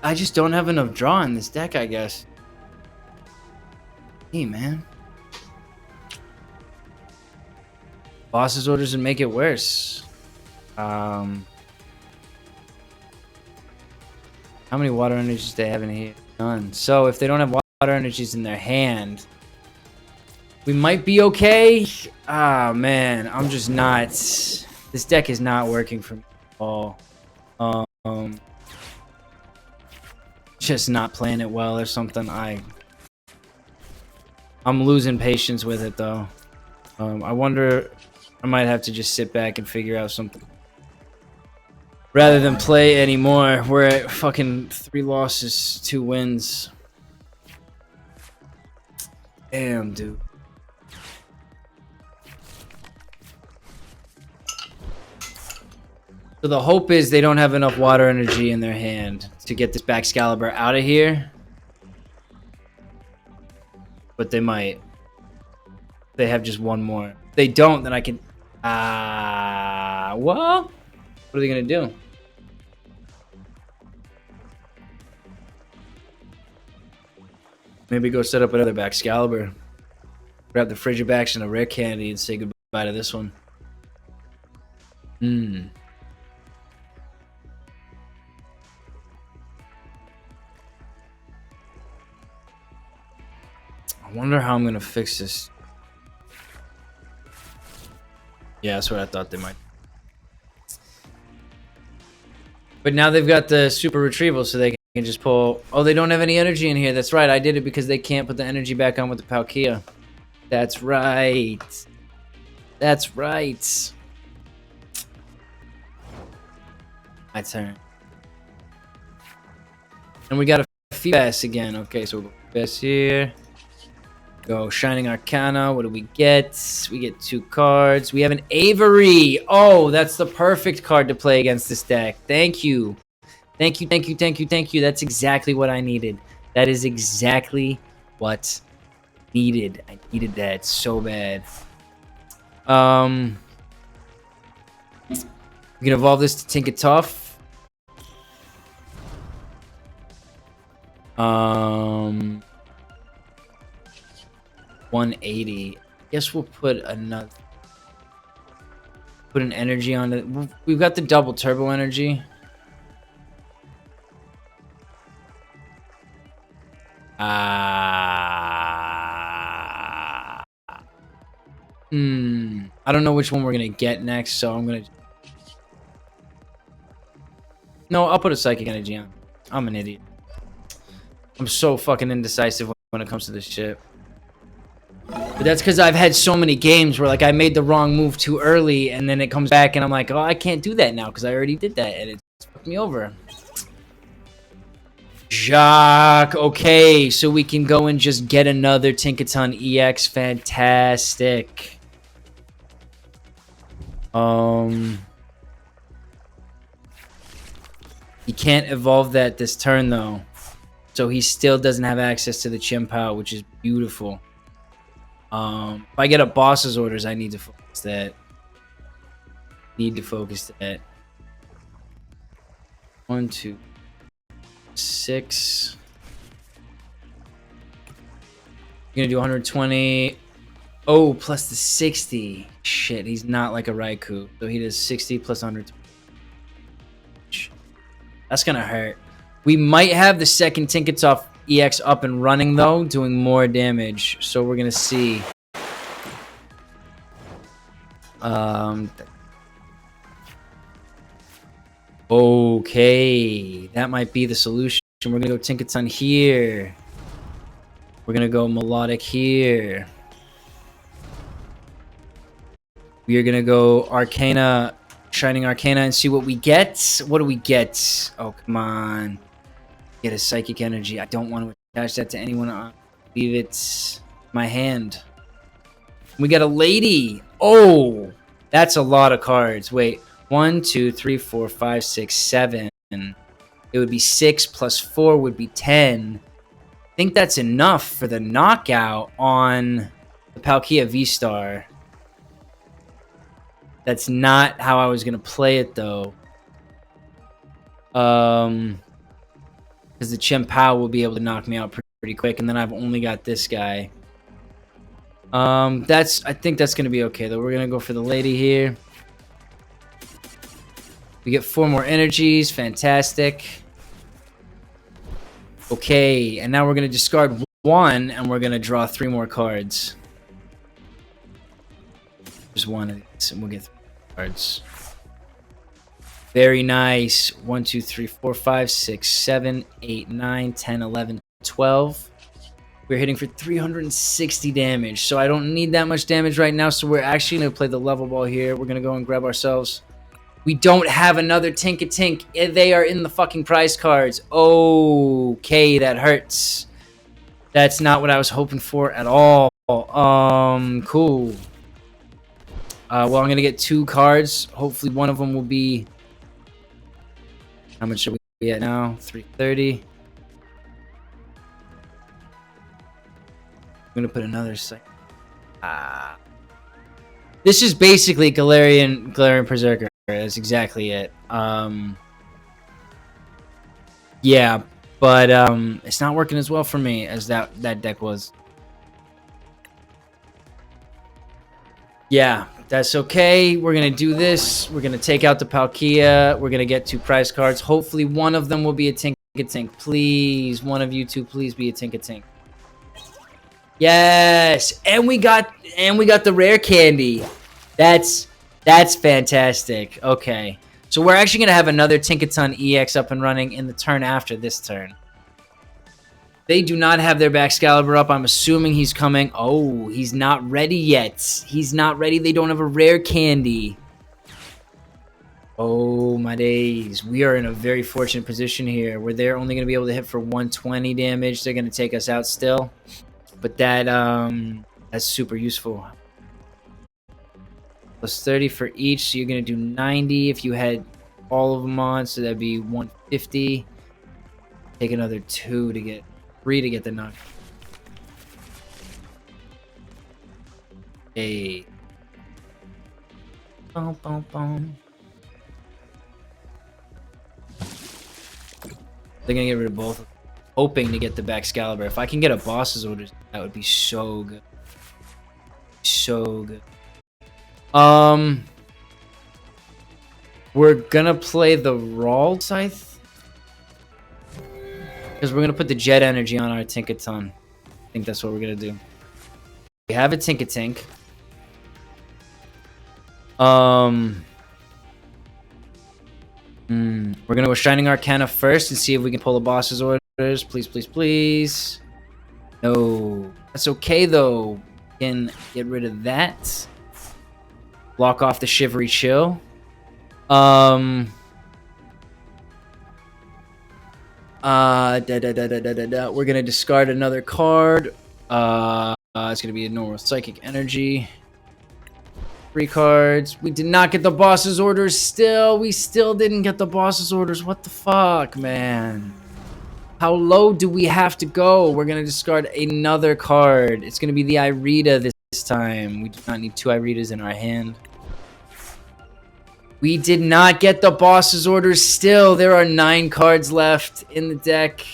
I just don't have enough draw in this deck, I guess. Hey, man. Boss's orders and make it worse. How many water energies do they have in here? None. So if they don't have water energies in their hand, we might be okay. Ah, man. I'm just not... This deck is not working for me at all. Just not playing it well or something. I'm losing patience with it, though. I wonder... I might have to just sit back and figure out something. Rather than play anymore. We're at fucking 3 losses, 2 wins. Damn, dude. So the hope is they don't have enough water energy in their hand to get this Baxcalibur out of here. But they might. They have just 1 more. If they don't, then I can... well, what are they going to do? Maybe go set up another Baxcalibur. Grab the Frigibax and a Rare Candy and say goodbye to this one. I wonder how I'm going to fix this. Yeah, that's what I thought they might. But now they've got the super retrieval, so they can just pull... Oh, they don't have any energy in here. That's right. I did it because they can't put the energy back on with the Palkia. That's right. That's right. My turn. And we got a Feebas again. Okay, so we'll go Feebas here. Go Shining Arcana. What do we get? We get 2 cards. We have an Avery. Oh, that's the perfect card to play against this deck. Thank you. Thank you. That's exactly what I needed. That is exactly what needed. I needed that so bad. We can evolve this to Tinkatuff. 180. Guess we'll put another. Put an energy on it. We've got the double turbo energy. I don't know which one we're gonna get next, so I'm gonna. No, I'll put a psychic energy on. I'm an idiot. I'm so fucking indecisive when it comes to this shit. But that's because I've had so many games where, like, I made the wrong move too early, and then it comes back, and I'm like, oh, I can't do that now because I already did that, and it fucked me over. Jacq. Okay, so we can go and just get another Tinkaton EX. Fantastic. He can't evolve that this turn, though. So he still doesn't have access to the Chien PAL, which is beautiful. If I get a boss's orders, I need to focus that. 1, 2, 6. You're gonna do 120. Oh, plus the 60. Shit, he's not like a Raikou. So he does 60 plus 120. That's gonna hurt. We might have the second Tinkatuff EX up and running, though, doing more damage. So we're gonna see. Okay, that might be the solution. We're gonna go Tinkaton here. We're gonna go Milotic here. We are gonna go Arcana, Shining Arcana, and see what we get. What do we get? Oh, come on. Get a Psychic Energy. I don't want to attach that to anyone. I'll leave it in my hand. We got a Lady. Oh, that's a lot of cards. Wait, 1, 2, 3, 4, 5, 6, 7. It would be 6 plus 4 would be 10. I think that's enough for the knockout on the Palkia VStar. That's not how I was going to play it, though. Because the Chien PAL will be able to knock me out pretty quick, and then I've only got this guy. I think that's going to be okay, though. We're going to go for the Lady here. We get 4 more energies. Fantastic. Okay, and now we're going to discard 1, and we're going to draw 3 more cards. Just 1 of these, and we'll get 3 cards. Very nice. 1, 2, 3, 4, 5, 6, 7, 8, 9, 10, 11, 12. We're hitting for 360 damage, so I don't need that much damage right now, so we're actually going to play the level ball here. We're going to go and grab ourselves. We don't have another Tinkatink. They are in the fucking prize cards. Okay, that hurts. That's not what I was hoping for at all. Cool. Well, I'm going to get 2 cards. Hopefully one of them will be... How much are we at now? 330. I'm going to put another second. This is basically Galarian Berserker. That's exactly it. Yeah, but it's not working as well for me as that deck was. Yeah, that's okay. We're going to do this. We're going to take out the Palkia. We're going to get 2 prize cards. Hopefully one of them will be a Tinkatink. Please, one of you 2, please be a Tinkatink. Yes, and we got the rare candy. That's fantastic. Okay, so we're actually going to have another Tinkaton EX up and running in the turn after this turn. They do not have their Baxcalibur up. I'm assuming he's coming. Oh, he's not ready yet. He's not ready. They don't have a rare candy. Oh, my days. We are in a very fortunate position here where they're only going to be able to hit for 120 damage. They're going to take us out still. But that's super useful. Plus 30 for each, so you're going to do 90 if you had all of them on, so that'd be 150. Take another 3 to get the knock. Hey. Boom, boom, boom. They're going to get rid of both. Hoping to get the Baxcalibur. If I can get a boss's orders, that would be so good. So good. We're gonna play the Ralts, I because we're gonna put the Jet Energy on our Tinkaton. I think that's what we're gonna do. We have a Tinkatink. We're gonna go Shining Arcana first and see if we can pull the boss's orders. Please, please, please. No. That's okay, though. We can get rid of that. Block off the Shivery Chill. We're gonna discard another card. It's gonna be a normal Psychic Energy. 3 cards. We did not get the boss's orders still. We still didn't get the boss's orders. What the fuck, man? How low do we have to go? We're going to discard another card. It's going to be the Irida this time. We do not need 2 Iridas in our hand. We did not get the boss's orders still. There are 9 cards left in the deck.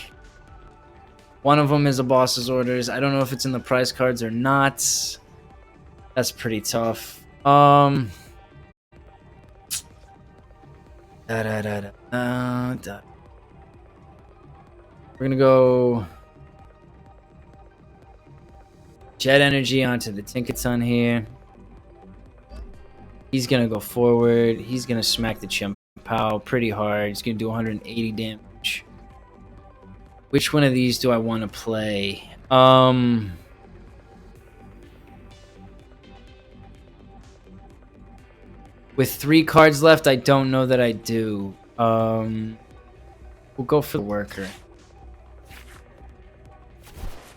One of them is a boss's orders. I don't know if it's in the prize cards or not. That's pretty tough. We're gonna go Jet Energy onto the Tinkaton here. He's gonna go forward. He's gonna smack the Chien PAL pretty hard. He's gonna do 180 damage. Which one of these do I want to play? With 3 cards left, I don't know that I do. We'll go for the worker.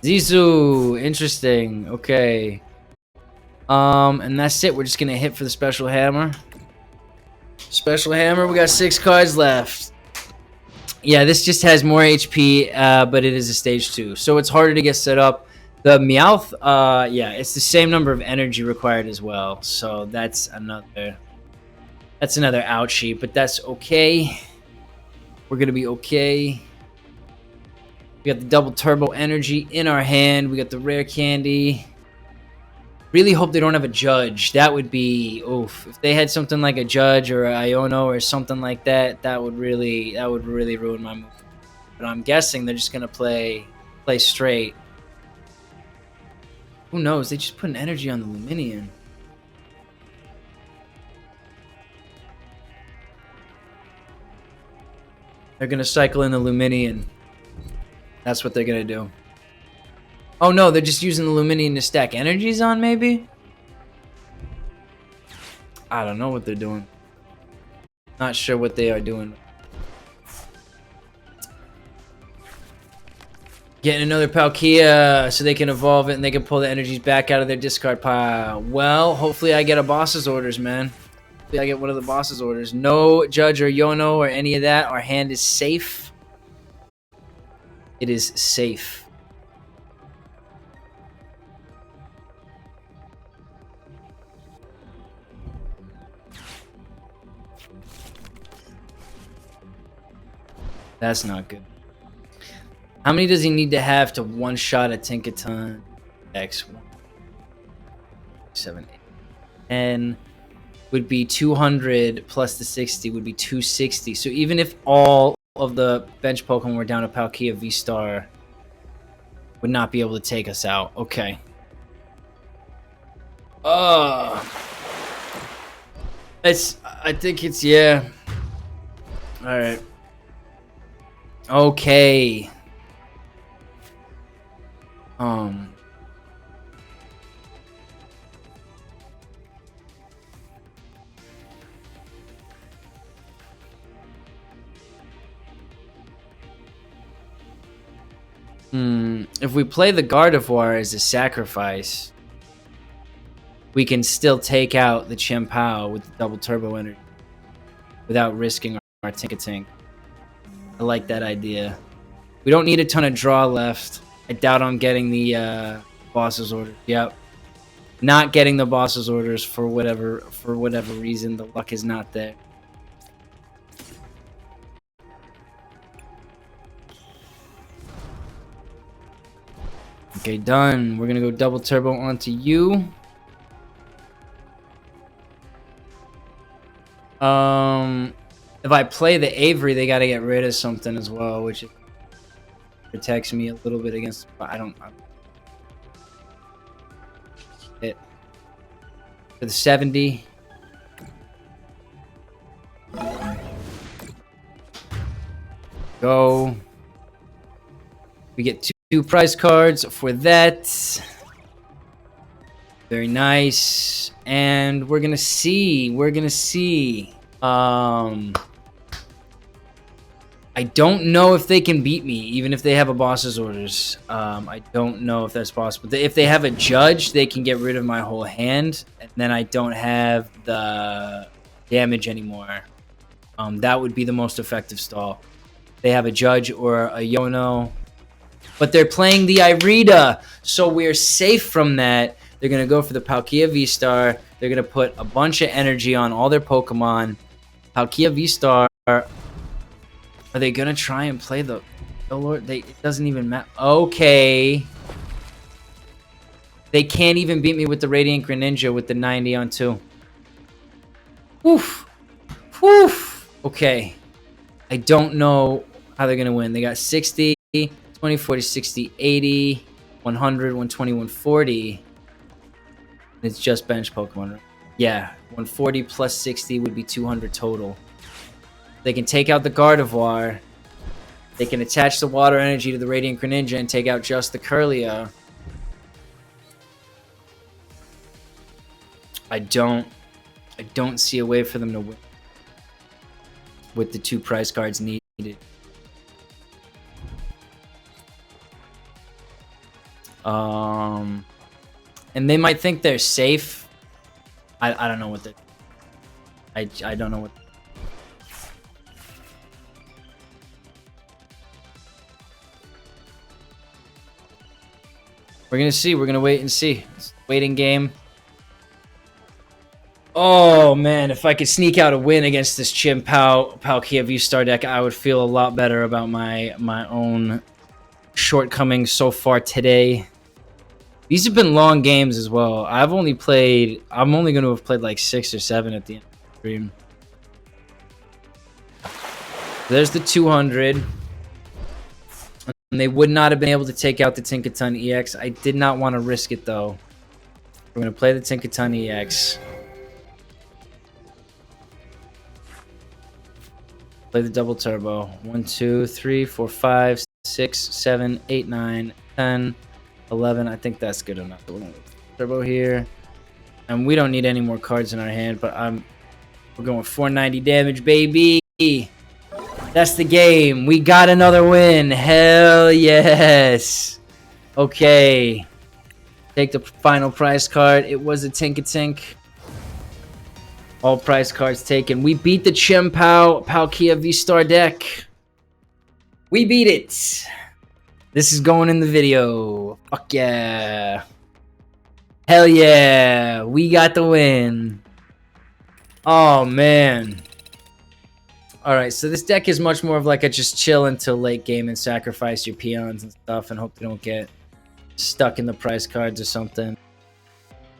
Zisu, interesting. Okay. And that's it. We're just gonna hit for the special hammer. Special hammer. We got 6 cards left. Yeah, this just has more HP, but it is a stage 2, so it's harder to get set up. The Meowth, yeah, it's the same number of energy required as well. So that's another ouchie, but that's okay. We're gonna be okay. We got the double turbo energy in our hand. We got the rare candy. Really hope they don't have a judge. That would be oof. If they had something like a judge or an Iono or something like that, that would really ruin my move. But I'm guessing they're just gonna play straight. Who knows? They just put an energy on the Luminion. They're gonna cycle in the Luminion. That's what they're gonna do. Oh no, they're just using the Luminion to stack energies on, maybe? I don't know what they're doing. Not sure what they are doing. Getting another Palkia so they can evolve it and they can pull the energies back out of their discard pile. Well, hopefully I get a boss's orders, man. Hopefully I get one of the boss's orders. No judge or Yono or any of that. Our hand is safe. It is safe. That's not good. How many does he need to have to one-shot a Tinkaton? X 1, 7, 8, 10 would be 200 plus the 60 would be 260. So even if all of the bench Pokemon were down to Palkia VStar, would not be able to take us out. Okay. I think it's, yeah. All right. Okay. If we play the Gardevoir as a sacrifice, we can still take out the Chien PAL with the double turbo energy without risking our Tinkatink. I like that idea. We don't need a ton of draw left. I doubt I'm getting the boss's orders. Yep. Not getting the boss's orders for whatever reason. The luck is not there. Okay, done. We're gonna go double turbo onto you. If I play the Avery, they got to get rid of something as well, which protects me a little bit against. I don't. It for the 70. Go. We get two prize cards for that. Very nice. And we're gonna see. I don't know if they can beat me, even if they have a boss's orders. I don't know if that's possible. If they have a judge, they can get rid of my whole hand, and then I don't have the damage anymore. That would be the most effective stall. They have a judge or a Yono, but they're playing the Irida, so we're safe from that. They're gonna go for the Palkia VStar. They're gonna put a bunch of energy on all their Pokemon. Palkia VStar. Are they gonna try and play the Lord? It doesn't even matter. Okay. They can't even beat me with the Radiant Greninja with the 90 on 2. Woof. Woof. Okay. I don't know how they're gonna win. They got 60, 20, 40, 60, 80, 100, 120, 140. It's just bench Pokemon, right? Yeah. 140 plus 60 would be 200 total. They can take out the Gardevoir. They can attach the water energy to the Radiant Greninja and take out just the Kirlia. I don't see a way for them to win with the 2 prize cards needed. And they might think they're safe. I don't know what they. I don't know what. We're gonna see. We're gonna wait and see. It's a waiting game. Oh man, if I could sneak out a win against this Chien Palkia VStar deck, I would feel a lot better about my own shortcomings so far today. These have been long games as well. I'm only going to have played like 6 or 7 at the end of the stream. There's the 200. And they would not have been able to take out the Tinkaton EX. I did not want to risk it though. We're going to play the Tinkaton EX. Play the double turbo. 1, 2, 3, 4, 5, 6, 7, 8, 9, 10, 11. I think that's good enough. Turbo here. And we don't need any more cards in our hand, but we're going 490 damage, baby. That's the game. We got another win. Hell yes. Okay. Take the final prize card. It was a Tinkatink. All prize cards taken. We beat the Chien Palkia VStar deck. We beat it. This is going in the video. Fuck yeah. Hell yeah. We got the win. Oh, man. Alright, so this deck is much more of like a just chill until late game and sacrifice your peons and stuff and hope they don't get stuck in the prize cards or something.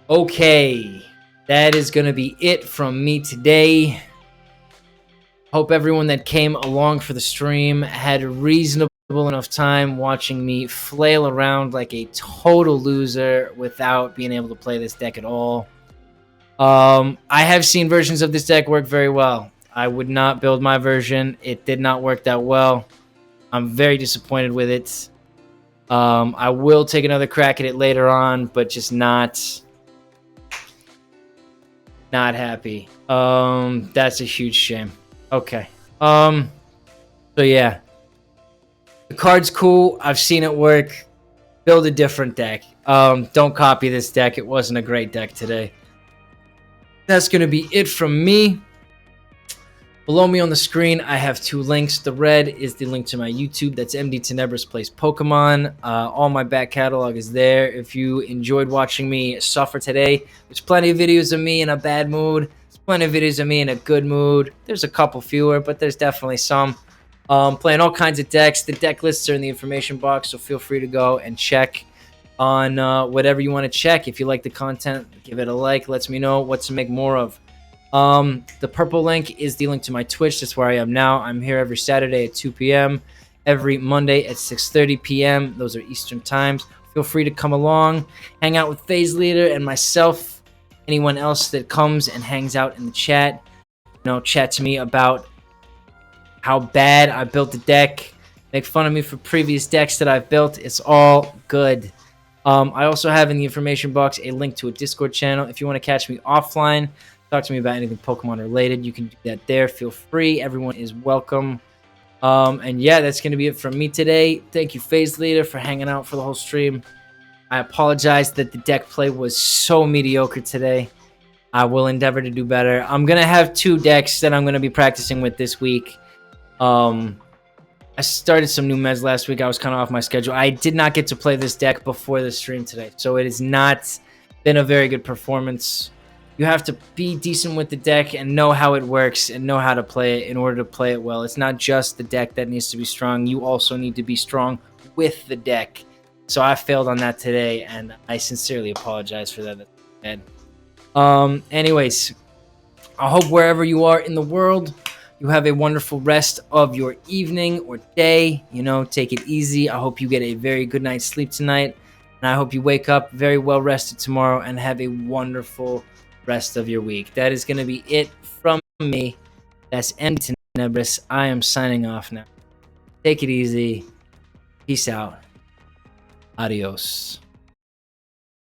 Okay. That is going to be it from me today. Hope everyone that came along for the stream had a reasonable enough time watching me flail around like a total loser without being able to play this deck at all. I have seen versions of this deck work very well. I would not build my version. It did not work that well. I'm very disappointed with it. I will take another crack at it later on, but just not happy. That's a huge shame. Okay. So yeah. The card's cool. I've seen it work. Build a different deck. Don't copy this deck. It wasn't a great deck today. That's going to be it from me. Below me on the screen, I have 2 links. The red is the link to my YouTube. That's MDTenebris Plays Pokemon. All my back catalog is there. If you enjoyed watching me suffer today, there's plenty of videos of me in a bad mood. There's plenty of videos of me in a good mood. There's a couple fewer, but there's definitely some. Playing all kinds of decks. The deck lists are in the information box, so feel free to go and check on whatever you want to check. If you like the content, give it a like. Lets me know what to make more of. The purple link is the link to my Twitch. That's where I am now. I'm here every Saturday at 2 p.m., every Monday at 6:30 p.m. Those are Eastern times. Feel free to come along, hang out with FaZe Leader and myself, anyone else that comes and hangs out in the chat. Chat to me about how bad I built the deck, make fun of me for previous decks that I've built. It's all good. I also have in the information box a link to a Discord channel. If you want to catch me offline, talk to me about anything Pokemon related, you can do that there. Feel free. Everyone is welcome. And yeah, that's going to be it from me today. Thank you, FaZe Leader, for hanging out for the whole stream. I apologize that the deck play was so mediocre today. I will endeavor to do better. I'm going to have 2 decks that I'm going to be practicing with this week. I started some new meds last week. I was kind of off my schedule. I did not get to play this deck before the stream today, so it has not been a very good performance. You have to be decent with the deck and know how it works and know how to play it in order to play it well. It's not just the deck that needs to be strong. You also need to be strong with the deck. So I failed on that today, and I sincerely apologize for that. Anyways, I hope wherever you are in the world, you have a wonderful rest of your evening or day. Take it easy. I hope you get a very good night's sleep tonight. And I hope you wake up very well rested tomorrow and have a wonderful rest of your week. That is going to be it from me. That's MDTenebris. I am signing off now. Take it easy. Peace out. Adios.